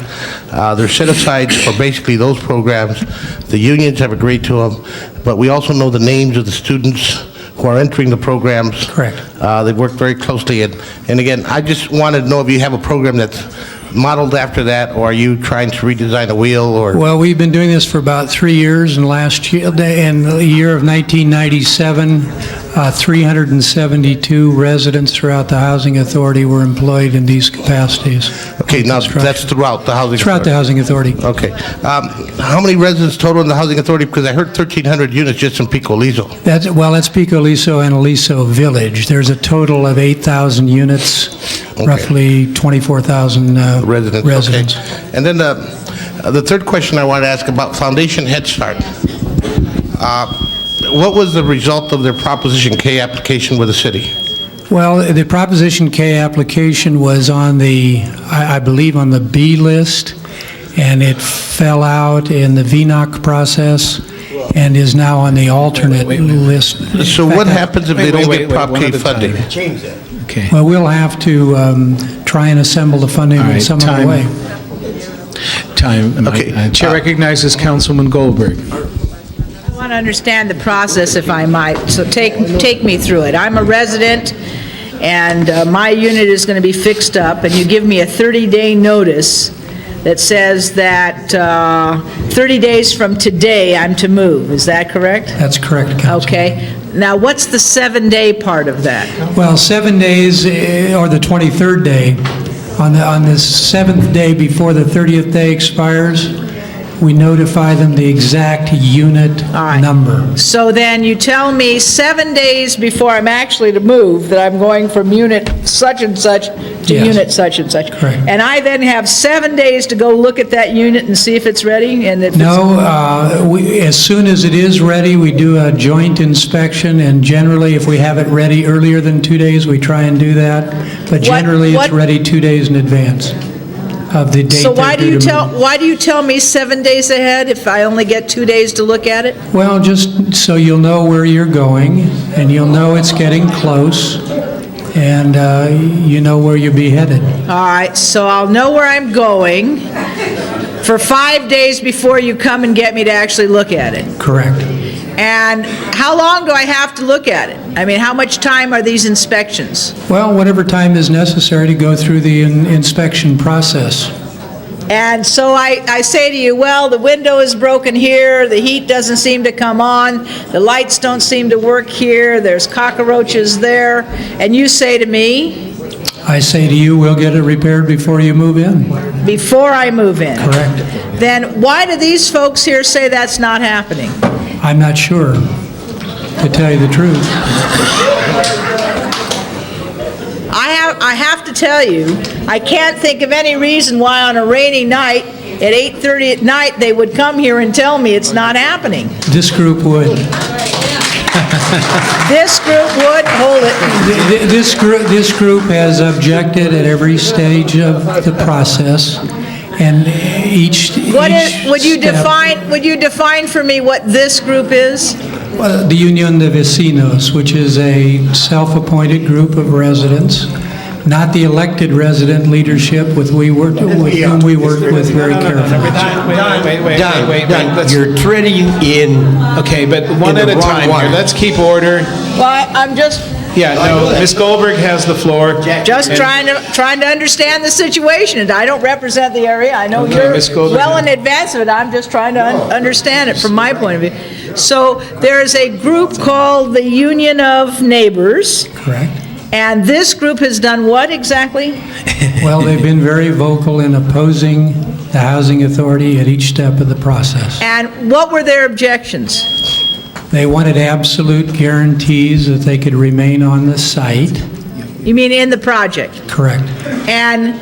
They're set aside for basically those programs. The unions have agreed to them, but we also know the names of the students who are entering the programs. Correct. They've worked very closely. And again, I just wanted to know if you have a program that's modeled after that, or are you trying to redesign a wheel? Or Well, we've been doing this for about 3 years, and last year, in the year of 1997, 372 residents throughout the Housing Authority were employed in these capacities. Okay, now that's throughout the Housing Authority? Throughout the Housing Authority. Okay. How many residents total in the Housing Authority? Because I heard 1,300 units just in Pico Aliso. That's Pico Aliso and Aliso Village. There's a total of 8,000 units, roughly 24,000 residents. Okay. And then the third question I want to ask about Foundation Head Start. What was the result of their Proposition K application with the city? Well, the Proposition K application was on I believe on the B list, and it fell out in the VNOC process and is now on the alternate list. So what happens if they don't get Prop K funding? Okay. Well, we'll have to try and assemble the funding in some other way. Time. Okay. Chair recognizes Councilman Goldberg. I want to understand the process, if I might, so take me through it. I'm a resident, and my unit is going to be fixed up, and you give me a 30-day notice that says that 30 days from today I'm to move. Is that correct? That's correct, Councilman. Okay. Now, what's the 7-day part of that? Well, 7 days, or the 23rd day, on the 7th day before the 30th day expires, we notify them the exact unit number. So then you tell me 7 days before I'm actually to move that I'm going from unit such and such to Yes. unit such and such. Correct. And I then have 7 days to go look at that unit and see if it's ready and if it's... No, as soon as it is ready, we do a joint inspection, and generally, if we have it ready earlier than 2 days, we try and do that. But generally, it's ready 2 days in advance of the date. So why do you tell me 7 days ahead if I only get 2 days to look at it? Well, just so you'll know where you're going, and you'll know it's getting close, and you know where you'll be headed. All right, so I'll know where I'm going for 5 days before you come and get me to actually look at it. Correct. And how long do I have to look at it? I mean, how much time are these inspections? Well, whatever time is necessary to go through the inspection process. And so I say to you, well, the window is broken here, the heat doesn't seem to come on, the lights don't seem to work here, there's cockroaches there, and you say to me? I say to you, we'll get it repaired before you move in. Before I move in? Correct. Then why do these folks here say that's not happening? I'm not sure, to tell you the truth. I have to tell you, I can't think of any reason why on a rainy night at 8:30 at night they would come here and tell me it's not happening. This group would. This group would, hold it. This group has objected at every stage of the process, And each... Would you step- define for me what this group is? Well, the Unión de Vecinos, which is a self-appointed group of residents, not the elected resident leadership with whom we work with very carefully. Wait. You're treading in. Okay, but one in at the a wrong time water. here. Let's keep order. Well, I'm just Ms. Goldberg has the floor. Just And- trying to understand the situation. And I don't represent the area. I know Okay, you're Ms. Goldberg. well in advance of it. I'm just trying to understand it from my point of view. So there's a group called the Union of Neighbors. Correct. And this group has done what exactly? Well, they've been very vocal in opposing the housing authority at each step of the process. And what were their objections? They wanted absolute guarantees that they could remain on the site. You mean in the project? Correct. And,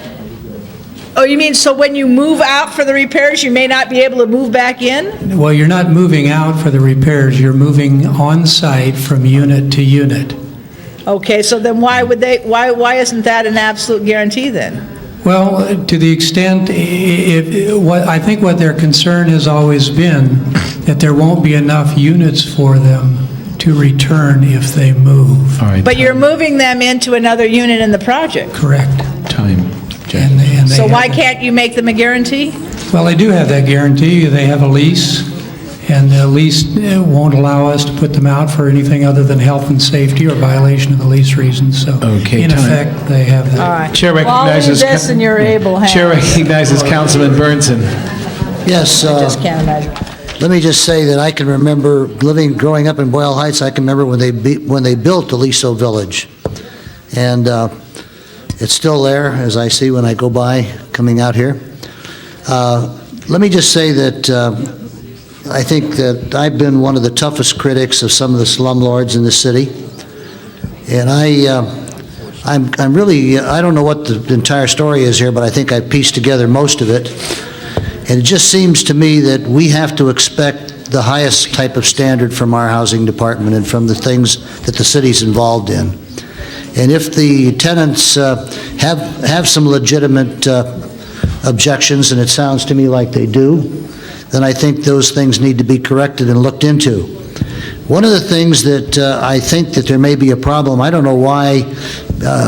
oh, you mean so when you move out for the repairs, you may not be able to move back in? Well, you're not moving out for the repairs, you're moving on-site from unit to unit. Okay, so then why isn't that an absolute guarantee then? Well, to the extent, I think what their concern has always been, that there won't be enough units for them to return if they move. All right. But you're moving them into another unit in the project. Correct. Time. And they So have why that- can't you make them a guarantee? Well, they do have that guarantee. They have a lease, and the lease won't allow us to put them out for anything other than health and safety or violation of the lease reasons. So Okay, in time. effect, they have All that. right. Chair Well, I'll leave recognizes. this in your able hands. Chair recognizes Councilman Burnson. Yes, Just can't imagine. let me just say that I can remember growing up in Boyle Heights, I can remember when they built Aliso Village. And it's still there, as I see when I go by coming out here. Let me just say that I think that I've been one of the toughest critics of some of the slumlords in the city. And I'm really, I don't know what the entire story is here, but I think I pieced together most of it. And it just seems to me that we have to expect the highest type of standard from our housing department and from the things that the city's involved in. And if the tenants have some legitimate objections, and it sounds to me like they do, then I think those things need to be corrected and looked into. One of the things that I think that there may be a problem, I don't know why,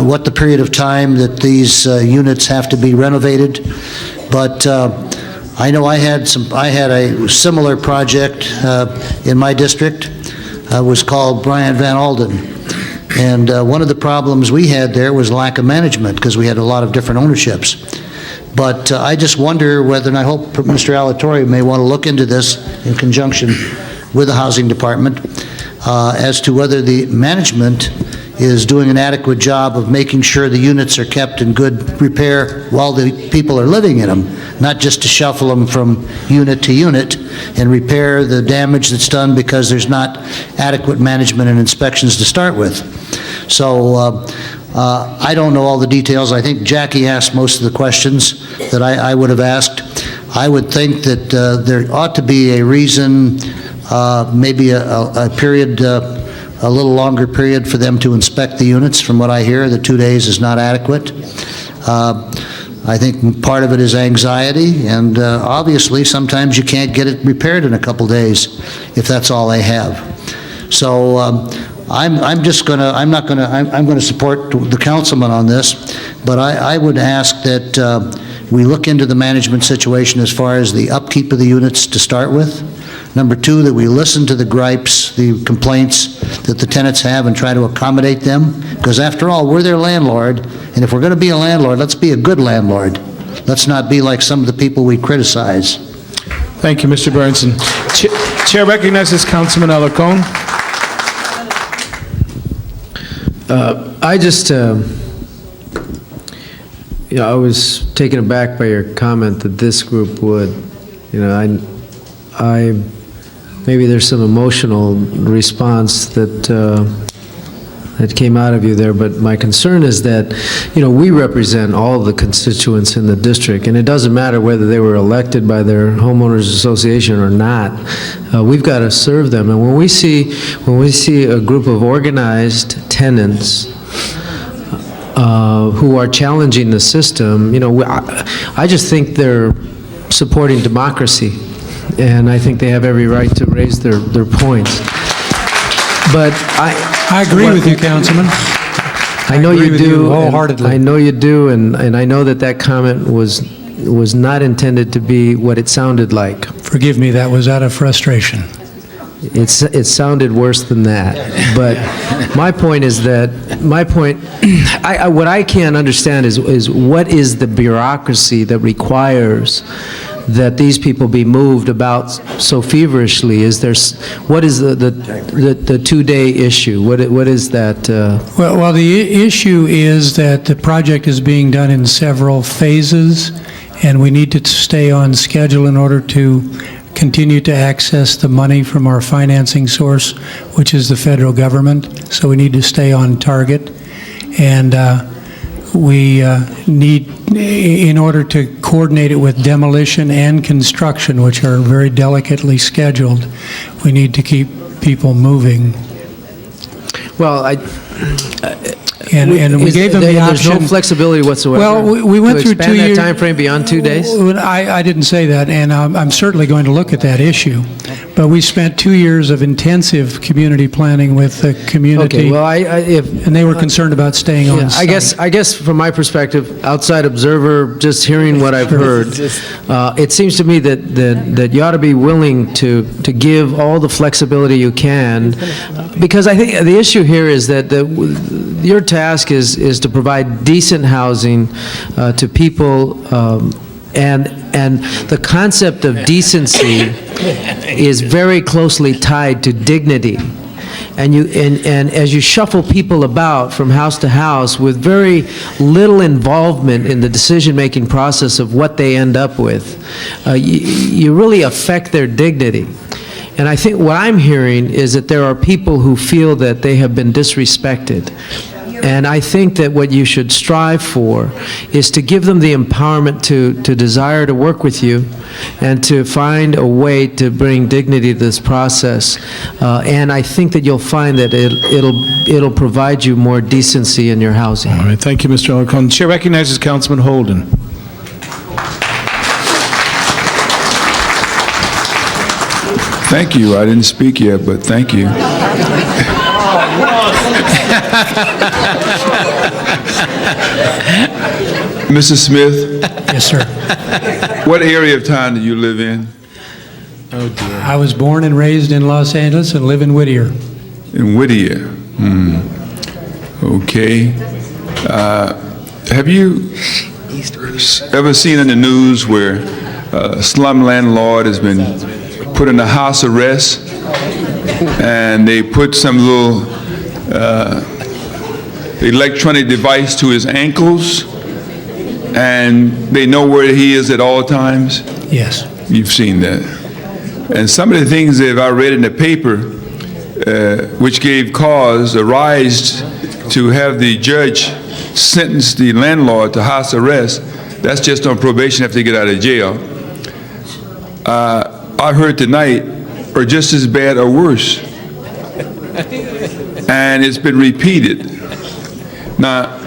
what the period of time that these units have to be renovated, but I know I had a similar project in my district. It was called Bryant Van Alden. And one of the problems we had there was lack of management because we had a lot of different ownerships. But I just wonder whether, and I hope Mr. Alatorre may want to look into this in conjunction with the Housing Department, as to whether the management is doing an adequate job of making sure the units are kept in good repair while the people are living in them, not just to shuffle them from unit to unit and repair the damage that's done because there's not adequate management and inspections to start with. So I don't know all the details. I think Jackie asked most of the questions that I would have asked. I would think that there ought to be a reason, maybe a period, a little longer period for them to inspect the units. From what I hear, the 2 days is not adequate. I think part of it is anxiety, and obviously sometimes you can't get it repaired in a couple days if that's all they have. So I'm going to support the councilman on this, but I would ask that we look into the management situation as far as the upkeep of the units to start with. Number two, that we listen to the gripes, the complaints that the tenants have and try to accommodate them, because after all, we're their landlord, and if we're going to be a landlord, let's be a good landlord. Let's not be like some of the people we criticize. Thank you, Mr. Burnson. Chair recognizes Councilman Alarcon. I just, I was taken aback by your comment that this group would, maybe there's some emotional response that came out of you there, but my concern is that, we represent all the constituents in the district, and it doesn't matter whether they were elected by their homeowners association or not. We've got to serve them, and when we see a group of organized tenants who are challenging the system, I just think they're supporting democracy, and I think they have every right to raise their points. But I agree with you, Councilman. I know you do. Wholeheartedly. I know you do, and I know that comment was not intended to be what it sounded like. Forgive me, that was out of frustration. It sounded worse than that. But my point is that, what I can't understand is what is the bureaucracy that requires that these people be moved about so feverishly? What is the two-day issue? What is that? Well, the issue is that the project is being done in several phases, and we need to stay on schedule in order to continue to access the money from our financing source, which is the federal government. So we need to stay on target. And we need, in order to coordinate it with demolition and construction, which are very delicately scheduled, we need to keep people moving. Well, And we gave them the option. There's no flexibility whatsoever. Well, we went through 2 expand years. that time frame beyond 2 days? I didn't say that, and I'm certainly going to look at that issue. But we spent 2 years of intensive community planning with the community. Okay, well, and they were concerned about staying on site. I guess from my perspective, outside observer, just hearing what I've heard, it seems to me that you ought to be willing to give all the flexibility you can, because I think the issue here is that your task is to provide decent housing to people, and the concept of decency is very closely tied to dignity. And as you shuffle people about from house to house with very little involvement in the decision-making process of what they end up with, you really affect their dignity. And I think what I'm hearing is that there are people who feel that they have been disrespected. And I think that what you should strive for is to give them the empowerment to desire to work with you and to find a way to bring dignity to this process. And I think that you'll find that it'll provide you more decency in your housing. All right, thank you, Mr. Alarcon. Chair recognizes Councilman Holden. Thank you. I didn't speak yet, but thank you. Mrs. Smith? Yes, sir. What area of town do you live in? Oh, dear. I was born and raised in Los Angeles and live in Whittier. In Whittier. Okay. Have you ever seen in the news where a slum landlord has been put in a house arrest, and they put some little electronic device to his ankles, and they know where he is at all times? Yes. You've seen that. And some of the things that I read in the paper, which gave cause, a rise to have the judge sentence the landlord to house arrest, that's just on probation after they get out of jail. I heard tonight are just as bad or worse. And it's been repeated. Now,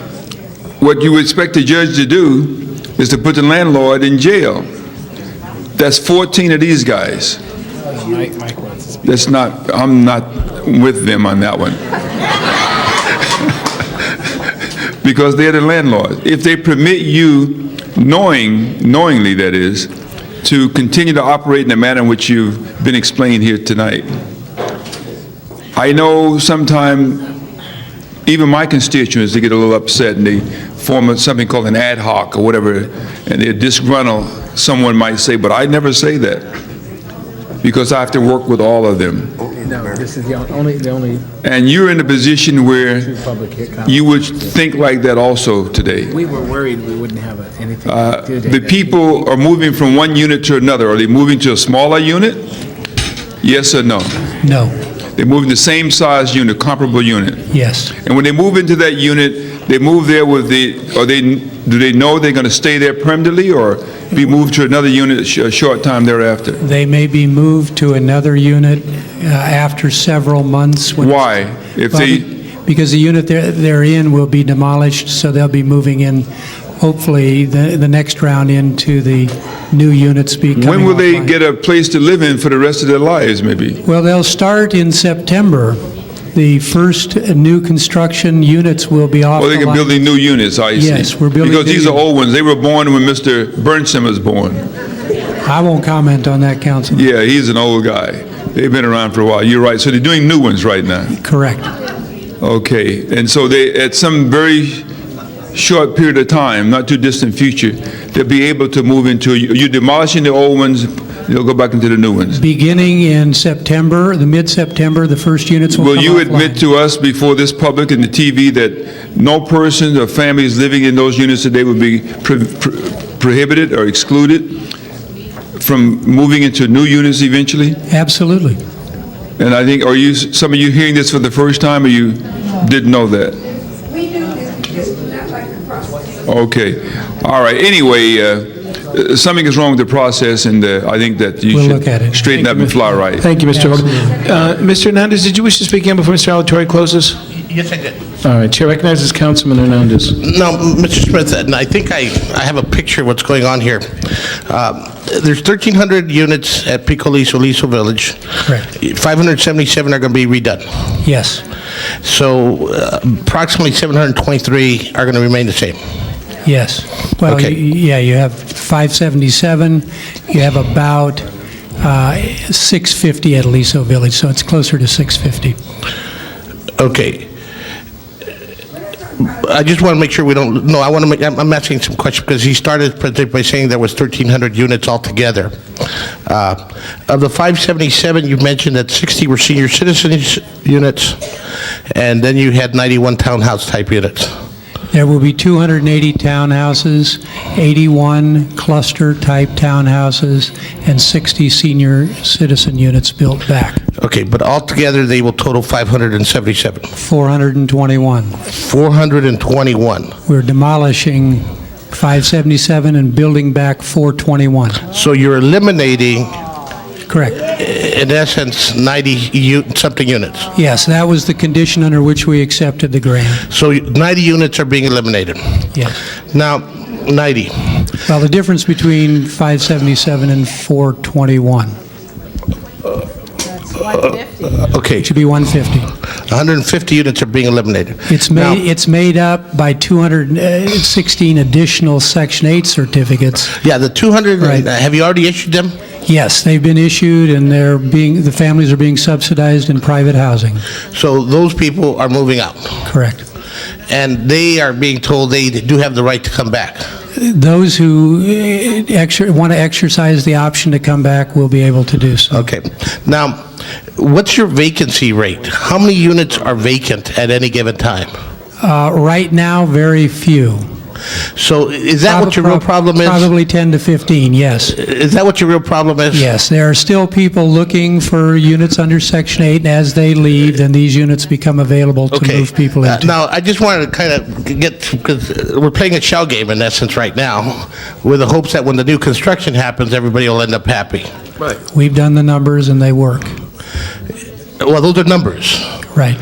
what you would expect the judge to do is to put the landlord in jail. That's 14 of these guys. That's not, I'm not with them on that one. Because they're the landlord. If they permit you, knowingly that is, to continue to operate in the manner in which you've been explained here tonight. I know sometimes even my constituents, they get a little upset and they form something called an ad hoc or whatever, and they're disgruntled, someone might say, but I never say that because I have to work with all of them. No, this is the only. And you're in a position where you would think like that also today. We were worried we wouldn't have anything to do today. The people are moving from one unit to another. Are they moving to a smaller unit? Yes or no? No. They're moving the same size unit, comparable unit. Yes. And when they move into that unit, they move there with do they know they're going to stay there permanently or be moved to another unit a short time thereafter? They may be moved to another unit after several months. Why? If because the unit they're in will be demolished, so they'll be moving in, hopefully, the next round into the new units be coming When will they offline. get a place to live in for the rest of their lives, maybe? Well, they'll start in September. The first new construction units will be off Or they the can line. build these new units, I see. Yes, we're building Because new these are units. old ones. They were born when Mr. Burnson was born. I won't comment on that, Councilman. Yeah, he's an old guy. They've been around for a while. You're right. So they're doing new ones right now. Correct. Okay. And so they, at some very short period of time, not too distant future, they'll be able to move into, you're demolishing the old ones, they'll go back into the new ones. Beginning in September, the mid-September, the first units will Will come you offline. admit to us before this public and the TV that no person or families living in those units today would be prohibited or excluded from moving into new units eventually? Absolutely. And I think, some of you hearing this for the first time, or you didn't know that? Okay, all right. Anyway, something is wrong with the process, and I think that you We'll look at should it. straighten up and fly right. Thank you, Mr. Hogan. Mr. Hernandez, did you wish to speak again before Mr. Alatorre closes? Yes, I did. All right, Chair recognizes Councilman Hernandez. No, Mr. Smith, and I think I have a picture of what's going on here. There's 1,300 units at Pico Aliso Village. Correct. 577 are going to be redone. Yes. So approximately 723 are going to remain the same. Yes. Well, Okay. yeah, you have 577, you have about 650 at Aliso Village, so it's closer to 650. Okay. I just want to make sure we don't, no, I'm asking some questions, because he started by saying there was 1,300 units altogether. Of the 577, you mentioned that 60 were senior citizens units, and then you had 91 townhouse-type units. There will be 280 townhouses, 81 cluster-type townhouses, and 60 senior citizen units built back. Okay, but altogether, they will total 577. 421. 421. We're demolishing 577 and building back 421. So you're eliminating, Correct. in essence, 90-something units. Yes, that was the condition under which we accepted the grant. So 90 units are being eliminated. Yes. Now, 90. Well, the difference between 577 and 421. Okay. It should be 150. 150 units are being eliminated. It's Now- made up by 216 additional Section 8 certificates. Yeah, the 200, Right. have you already issued them? Yes, they've been issued, and the families are being subsidized in private housing. So those people are moving out, Correct. and they are being told they do have the right to come back. Those who want to exercise the option to come back will be able to do so. Okay. Now, what's your vacancy rate? How many units are vacant at any given time? Right now, very few. So is that what your real problem is? Probably 10 to 15, yes. Is that what your real problem is? Yes, there are still people looking for units under Section 8, and as they leave, then these units become available to Okay. move people into. Now, I just wanted to kind of get, because we're playing a shell game in essence right now, with the hopes that when the new construction happens, everybody will end up happy. Right. We've done the numbers, and they work. Well, those are numbers. Right.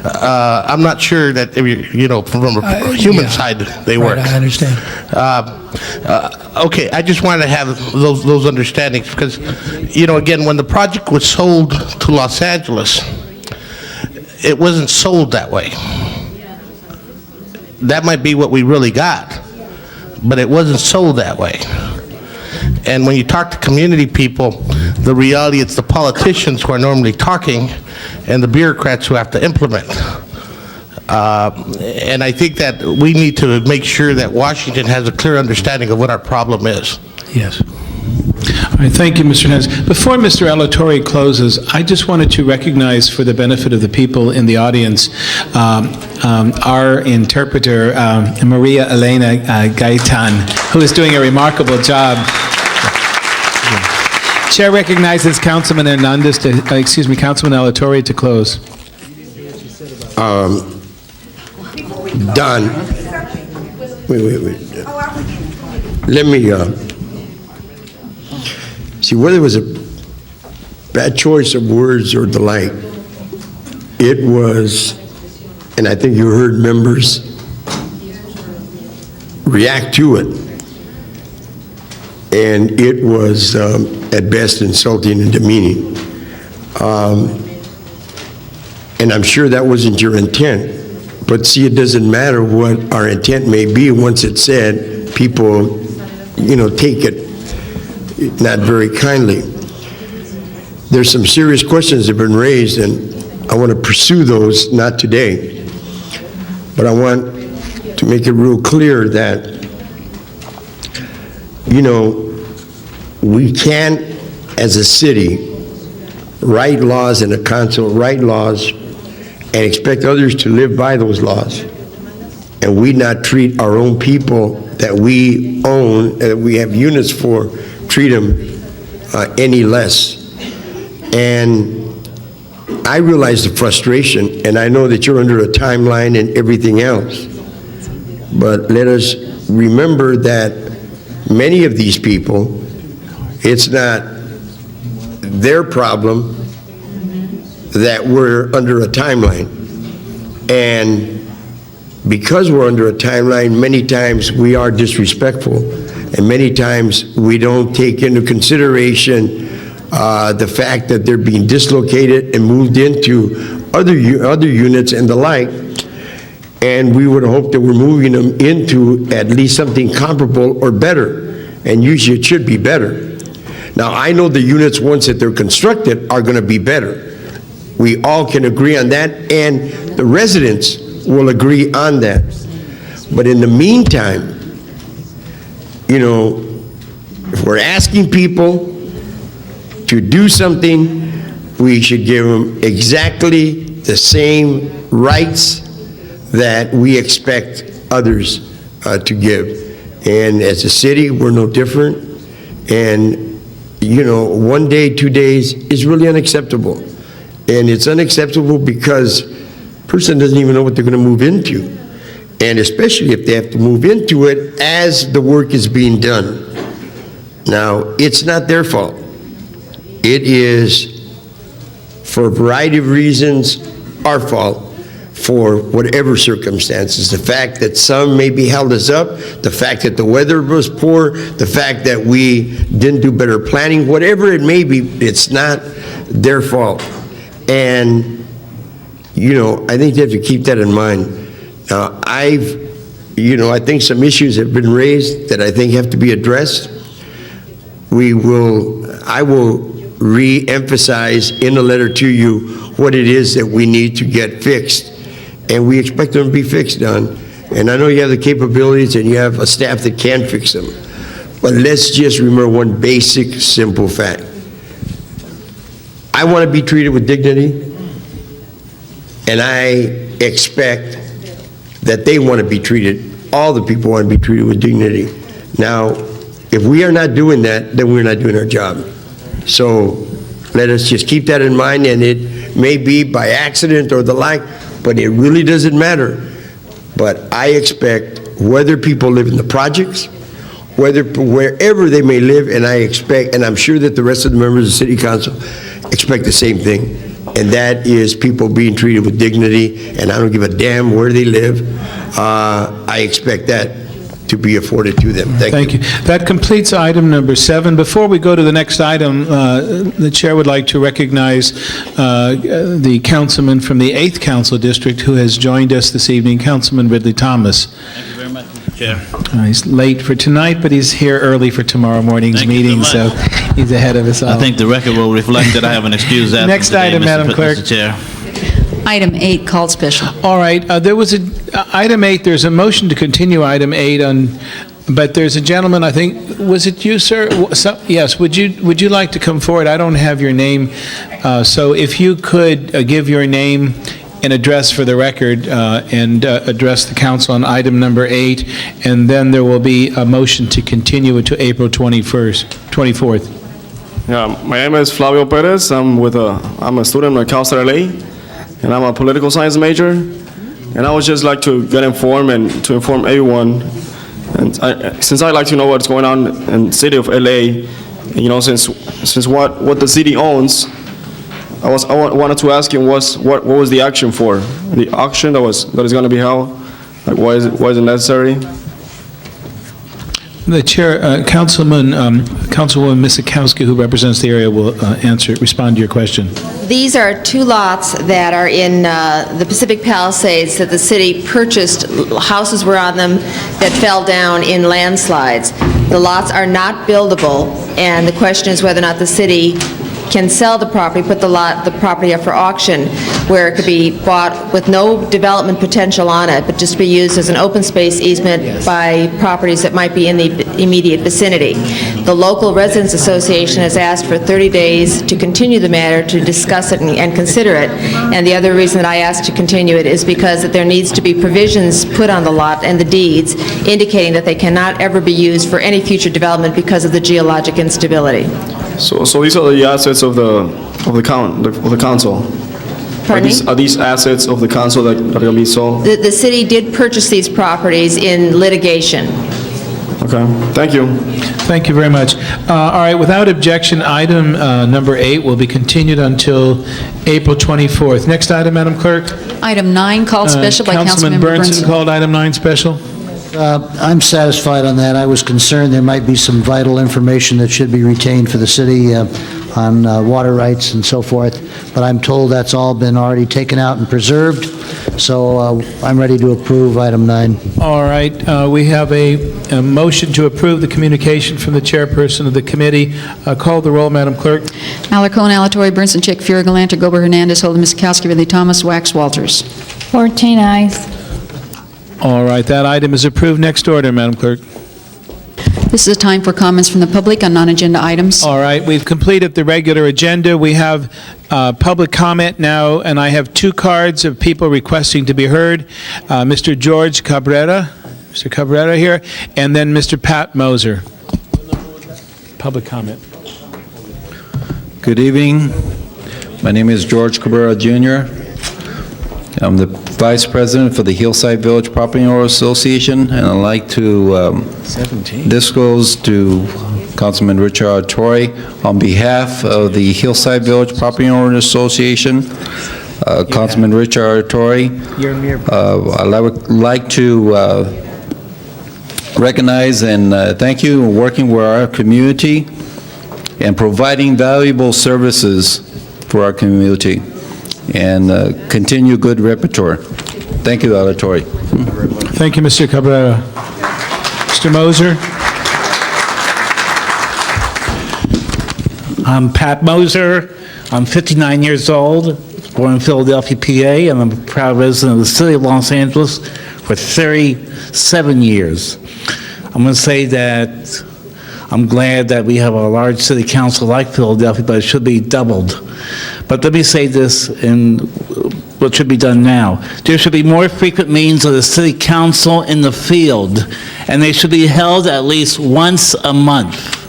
I'm not sure that, from a human yeah. side, they Right, work. I understand. Okay, I just wanted to have those understandings, because, again, when the project was sold to Los Angeles, it wasn't sold that way. That might be what we really got, but it wasn't sold that way. And when you talk to community people, the reality, it's the politicians who are normally talking and the bureaucrats who have to implement. And I think that we need to make sure that Washington has a clear understanding of what our problem is. Yes. All right, thank you, Mr. Hernandez. Before Mr. Alatorre closes, I just wanted to recognize, for the benefit of the people in the audience, our interpreter, Maria Elena Gaitan, who is doing a remarkable job. Chair recognizes Councilman Hernandez Councilman Alatorre to close. Don, wait. Let me, see, whether it was a bad choice of words or the like, it was and I think you heard members react to it. And it was, at best, insulting and demeaning. And I'm sure that wasn't your intent. But see, it doesn't matter what our intent may be. Once it's said, people, take it not very kindly. There's some serious questions that have been raised, and I want to pursue those, not today. But I want to make it real clear that, we can't, as a city, write laws and a council write laws and expect others to live by those laws, and we not treat our own people that we own, that we have units for, treat them any less. And I realize the frustration, and I know that you're under a timeline and everything else, but let us remember that many of these people, it's not their problem that we're under a timeline. And because we're under a timeline, many times we are disrespectful, and many times we don't take into consideration the fact that they're being dislocated and moved into other units and the like. And we would hope that we're moving them into at least something comparable or better, and usually it should be better. Now, I know the units, once that they're constructed, are going to be better. We all can agree on that, and the residents will agree on that. But in the meantime, if we're asking people to do something, we should give them exactly the same rights that we expect others to give. And as a city, we're no different. And, 1 day, 2 days is really unacceptable. And it's unacceptable because a person doesn't even know what they're going to move into. And especially if they have to move into it as the work is being done. Now, it's not their fault. It is, for a variety of reasons, our fault for whatever circumstances. The fact that some maybe held us up, the fact that the weather was poor, the fact that we didn't do better planning, whatever it may be, it's not their fault. And, I think you have to keep that in mind. Now, I think some issues have been raised that I think have to be addressed. I will re-emphasize in a letter to you what it is that we need to get fixed. And we expect them to be fixed, Don. And I know you have the capabilities and you have a staff that can fix them. But let's just remember one basic, simple fact. I want to be treated with dignity, and I expect that they want to be treated, all the people want to be treated with dignity. Now, if we are not doing that, then we're not doing our job. So let us just keep that in mind, and it may be by accident or the like, but it really doesn't matter. But I expect, whether people live in the projects, wherever they may live, and I expect, and I'm sure that the rest of the members of the City Council expect the same thing, and that is people being treated with dignity, and I don't give a damn where they live. I expect that to be afforded to them. Thank you. That completes item number 7. Before we go to the next item, the chair would like to recognize the councilman from the 8th Council District who has joined us this evening, Councilman Ridley Thomas. Thank you very much, Mr. Chair. He's late for tonight, but he's here early for tomorrow morning's meeting, so he's ahead of us all. I think the record will reflect that I have an excuse absence Next today, item, Madam Clerk. Mr. Chair. Item 8, called special. All right, there was item 8, there's a motion to continue item 8 but there's a gentleman, I think, was it you, sir? Yes, would you like to come forward? I don't have your name, so if you could give your name and address for the record and address the council on item number 8, and then there will be a motion to continue it to April 24th. Yeah, my name is Flavio Perez. I'm a student at Cal State LA, and I'm a political science major. And I would just like to get informed and to inform everyone. And since I like to know what's going on in the city of LA, since what the city owns, wanted to ask him what was the action for? The auction that is going to be held? Like, why is it necessary? The Chair, Councilwoman Miskowski, who represents the area, will respond to your question. These are two lots that are in the Pacific Palisades that the city purchased. Houses were on them that fell down in landslides. The lots are not buildable, and the question is whether or not the city can sell the property, put the property up for auction, where it could be bought with no development potential on it, but just be used as an open space easement by properties that might be in the immediate vicinity. The local residents association has asked for 30 days to continue the matter, to discuss it and consider it. And the other reason that I asked to continue it is because that there needs to be provisions put on the lot and the deeds indicating that they cannot ever be used for any future development because of the geologic instability. So these are the assets of the council? Pardon me? Are these assets of the council that are going to be sold? The city did purchase these properties in litigation. Okay, thank you. Thank you very much. All right, without objection, item number 8 will be continued until April 24th. Next item, Madam Clerk. Item 9, called special by Councilman Councilmember Burnson called item 9 special. I'm satisfied on that. I was concerned there might be some vital information that should be retained for the city on water rights and so forth, but I'm told that's all been already taken out and preserved, so I'm ready to approve item 9. All right, we have a motion to approve the communication from the chairperson of the committee. Call the roll, Madam Clerk. Alarcon, Alatorre, Burnson, Chick, Fiore, Galante, Gober, Hernandez, Holden, Miskowski, Ridley Thomas, Wax, Walters. 14 ayes. All right, that item is approved. Next order, Madam Clerk. This is a time for comments from the public on non-agenda items. All right, we've completed the regular agenda. We have public comment now, and I have 2 cards of people requesting to be heard. Mr. George Cabrera, Mr. Cabrera here, and then Mr. Pat Moser. Public comment. Good evening. My name is George Cabrera, Jr. I'm the Vice President for the Hillside Village Property Owner Association, and I'd like to disclose to Councilman Richard Alatorre on behalf of the Hillside Village Property Owner Association, Councilman Richard Alatorre, I would like to recognize and thank you for working with our community and providing valuable services for our community, and continue good repertoire. Thank you, Alatorre. Thank you, Mr. Cabrera. Mr. Moser. I'm Pat Moser. I'm 59 years old, born in Philadelphia, PA, and I'm a proud resident of the city of Los Angeles for 37 years. I'm going to say that I'm glad that we have a large city council like Philadelphia, but it should be doubled. But let me say this in what should be done now. There should be more frequent meetings of the city council in the field, and they should be held at least once a month.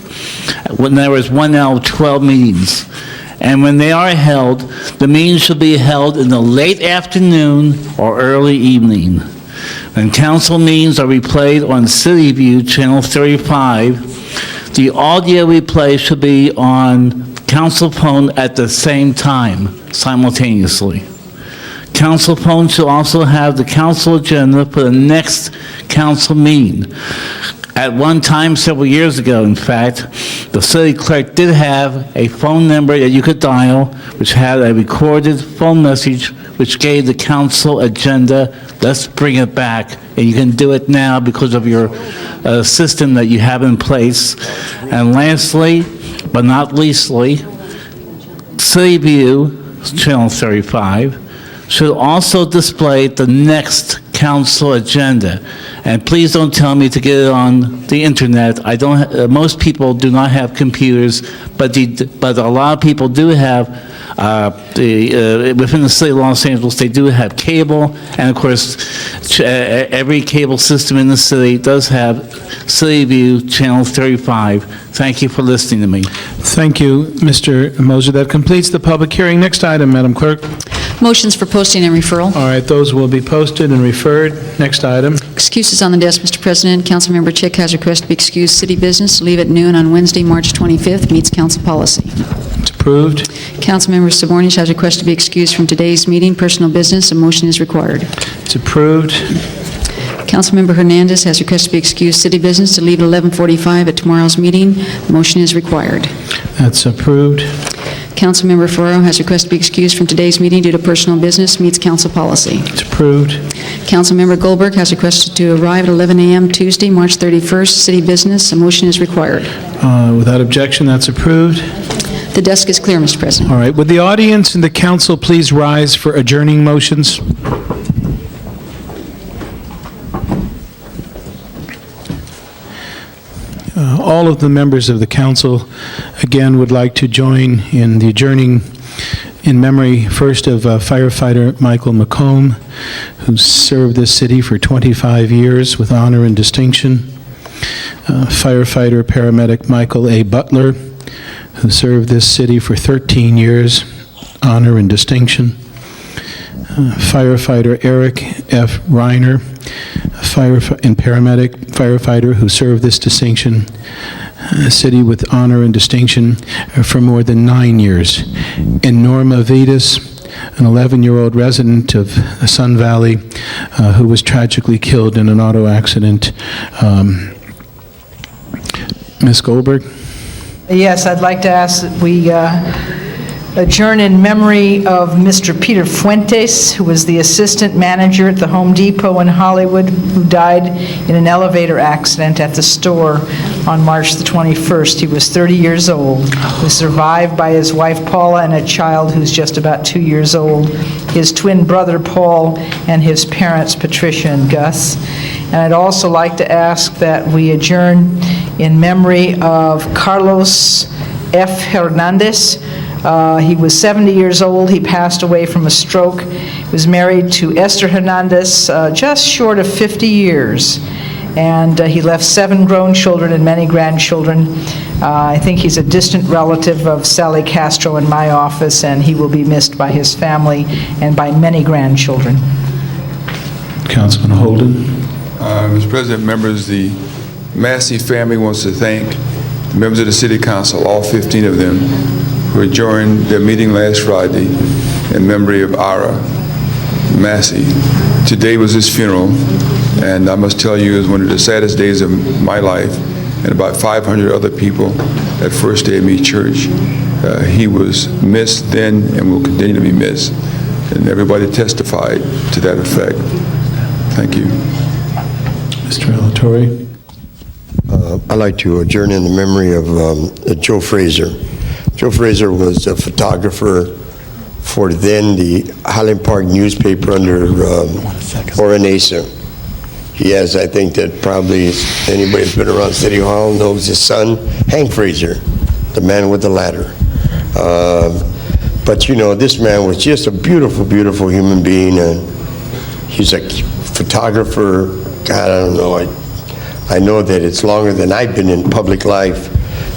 When there was 1 out of 12 meetings. And when they are held, the meetings should be held in the late afternoon or early evening. When council meetings are replayed on City View, Channel 35, the audio replay should be on council phone at the same time, simultaneously. Council phone should also have the council agenda for the next council meeting. At one time, several years ago, in fact, the city clerk did have a phone number that you could dial, which had a recorded phone message, which gave the council agenda. Let's bring it back, and you can do it now because of your system that you have in place. And lastly, but not leastly, City View, Channel 35, should also display the next council agenda. And please don't tell me to get it on the internet. I don't. Most people do not have computers, but a lot of people do have. Within the city of Los Angeles, they do have cable, and of course, every cable system in the city does have City View Channel 35. Thank you for listening to me. Thank you, Mr. Moser. That completes the public hearing. Next item, Madam Clerk. Motions for posting and referral. All right, those will be posted and referred. Next item. Excuses on the desk, Mr. President. Councilmember Chick has requested to be excused city business, leave at noon on Wednesday, March 25th, meets council policy. It's approved. approved. Councilmember Sabornish has requested to be excused from today's meeting. Personal business, a motion is required. It's approved. Councilmember Hernandez has requested to be excused city business to leave at 11:45 at tomorrow's meeting. Motion is required. That's approved. Councilmember Ferraro has requested to be excused from today's meeting due to personal business, meets council policy. It's approved. Councilmember Goldberg has requested to arrive at 11 a.m. Tuesday, March 31st, city business. A motion is required. Without objection, that's approved. The desk is clear, Mr. President. All right. Would the audience and the council please rise for adjourning motions? All of the members of the council, again, would like to join in the adjourning in memory, first of firefighter Michael McComb, who served this city for 25 years with honor and distinction. Firefighter paramedic Michael A. Butler, who served this city for 13 years, honor and distinction. Firefighter Eric F. Reiner, firefighter who served this city with honor and distinction for more than 9 years. And Norma Vitas, an 11-year-old resident of Sun Valley who was tragically killed in an auto accident. Ms. Goldberg? Yes, I'd like to ask that we adjourn in memory of Mr. Peter Fuentes, who was the assistant manager at the Home Depot in Hollywood, who died in an elevator accident at the store on March the 21st. He was 30 years old. He was survived by his wife Paula and a child who's just about 2 years old, his twin brother Paul, and his parents Patricia and Gus. And I'd also like to ask that we adjourn in memory of Carlos F. Hernandez. He was 70 years old. He passed away from a stroke. He was married to Esther Hernandez just short of 50 years. And he left 7 grown children and many grandchildren. I think he's a distant relative of Sally Castro in my office, and he will be missed by his family and by many grandchildren. Councilman Holden? Mr. President, members, the Massey family wants to thank the members of the City Council, all 15 of them, who adjourned their meeting last Friday in memory of Ira Massey. Today was his funeral, and I must tell you, it was one of the saddest days of my life, and about 500 other people at First AME Church. He was missed then and will continue to be missed, and everybody testified to that effect. Thank you. Mr. Alatorre? I'd like to adjourn in the memory of Joe Fraser. Joe Fraser was a photographer for then the Highland Park newspaper under Oronesa. He has, I think that probably anybody who's been around City Hall knows his son, Hank Fraser, the man with the ladder. But you know, this man was just a beautiful, beautiful human being, and he's a photographer. God, I don't know. I know that it's longer than I've been in public life,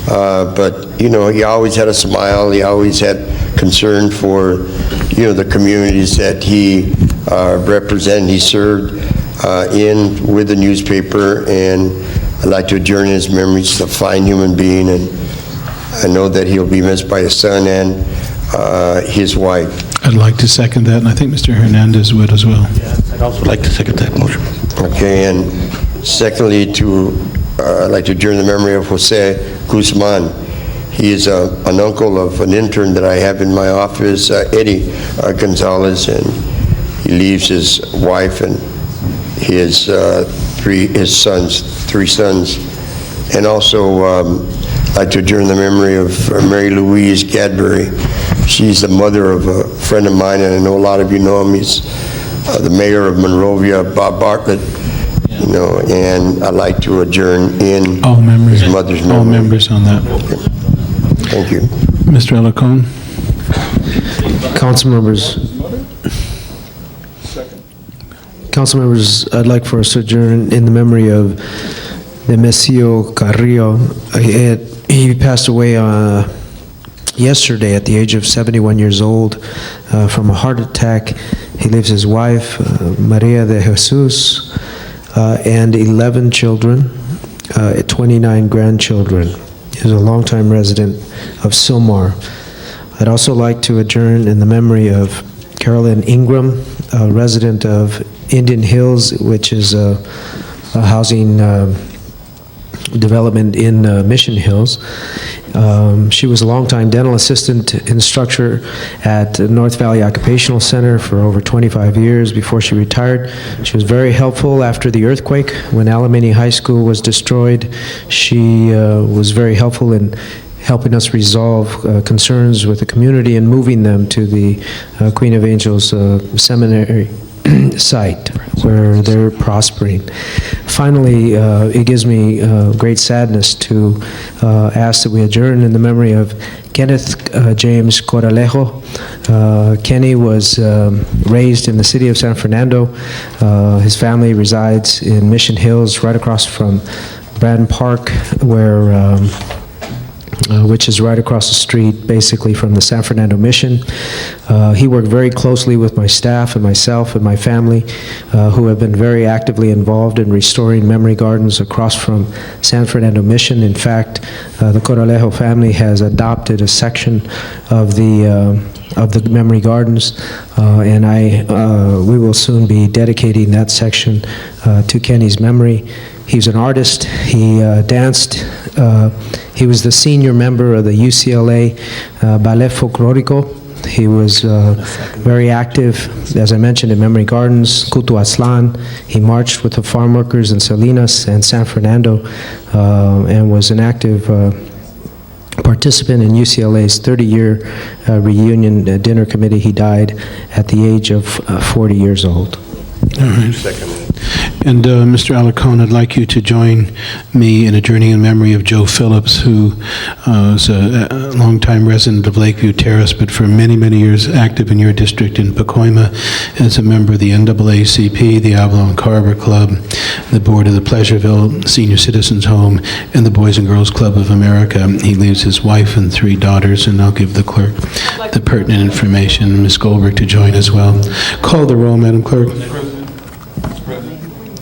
but you know, he always had a smile. He always had concern for, you know, the communities that he represented. He served in with the newspaper, and I'd like to adjourn his memory. He's a fine human being, and I know that he'll be missed by his son and his wife. I'd like to second that, and I think Mr. Hernandez would as well. I'd also like to second that motion. Okay, and secondly, I'd like to adjourn the memory of Jose Guzman. He is an uncle of an intern that I have in my office, Eddie Gonzalez, and he leaves his wife and his three sons. And also, I'd like to adjourn the memory of Mary Louise Gadbury. She's the mother of a friend of mine, and I know a lot of you know him. He's the mayor of Monrovia, Bob Bartlett. You know, and I'd like to adjourn in all members, his mother's memory. All members on that. Okay. Thank you. Mr. Alacon? Council members, I'd like for us to adjourn in the memory of Nemesio Carrillo. He passed away yesterday at the age of 71 years old from a heart attack. He leaves his wife, Maria de Jesus, and 11 children, 29 grandchildren. He was a longtime resident of Sylmar. I'd also like to adjourn in the memory of Carolyn Ingram, a resident of Indian Hills, which is a housing development in Mission Hills. She was a longtime dental assistant instructor at North Valley Occupational Center for over 25 years before she retired. She was very helpful after the earthquake. When Alamany High School was destroyed, she was very helpful in helping us resolve concerns with the community and moving them to the Queen of Angels Seminary site where they're prospering. Finally, it gives me great sadness to ask that we adjourn in the memory of Kenneth James Coralejo. Kenny was raised in the city of San Fernando. His family resides in Mission Hills, right across from Brandon Park, where which is right across the street, basically, from the San Fernando Mission. He worked very closely with my staff and myself and my family, who have been very actively involved in restoring memory gardens across from San Fernando Mission. In fact, the Coralejo family has adopted a section of the memory gardens, and we will soon be dedicating that section to Kenny's memory. He's an artist. He danced. He was the senior member of the UCLA Ballet Folklorico. He was very active, as I mentioned, in Memory Gardens, Kutu Aslan. He marched with the farm workers in Salinas and San Fernando, and was an active participant in UCLA's 30-year reunion dinner committee. He died at the age of 40 years old. All right. And Mr. Alarcon, I'd like you to join me in adjourning in memory of Joe Phillips, who was a longtime resident of Lakeview Terrace, but for many, many years active in your district in Pacoima as a member of the NAACP, the Avalon Carver Club, the board of the Pleasureville Senior Citizens Home, and the Boys and Girls Club of America. He leaves his wife and 3 daughters, and I'll give the clerk the pertinent information, Ms. Goldberg, to join as well. Call the roll, Madam Clerk.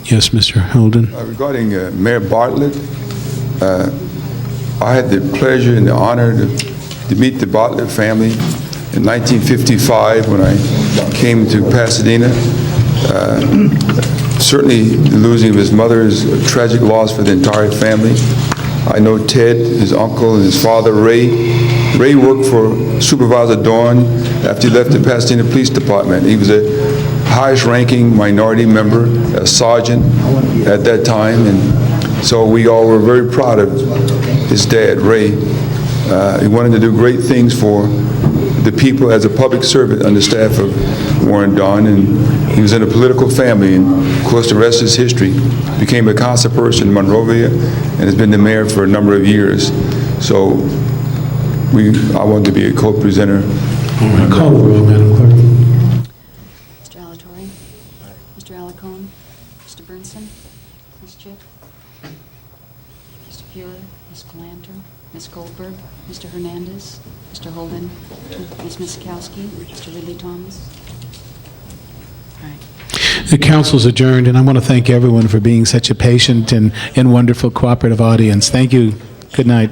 Yes, Mr. Holden. Regarding Mayor Bartlett, I had the pleasure and the honor to meet the Bartlett family in 1955 when I came to Pasadena. Certainly, the losing of his mother is a tragic loss for the entire family. I know Ted, his uncle, and his father, Ray. Ray worked for Supervisor Dorn after he left the Pasadena Police Department. He was a highest-ranking minority member, a sergeant at that time, and so we all were very proud of his dad, Ray. He wanted to do great things for the people as a public servant on the staff of Warren Don, and he was in a political family, and of course the rest is history. Became a council person in Monrovia and has been the mayor for a number of years. So I wanted to be a co-presenter. Call the roll, Madam Clerk. Mr. Alatorre? Mr. Alacon? Mr. Burnson? Ms. Chick? Mr. Fuhrer? Ms. Galanter? Ms. Goldberg? Mr. Hernandez? Mr. Holden? Ms. Miskowski? Mr. Ridley Thomas? All right. The council's adjourned, and I want to thank everyone for being such a patient and wonderful cooperative audience. Thank you. Good night.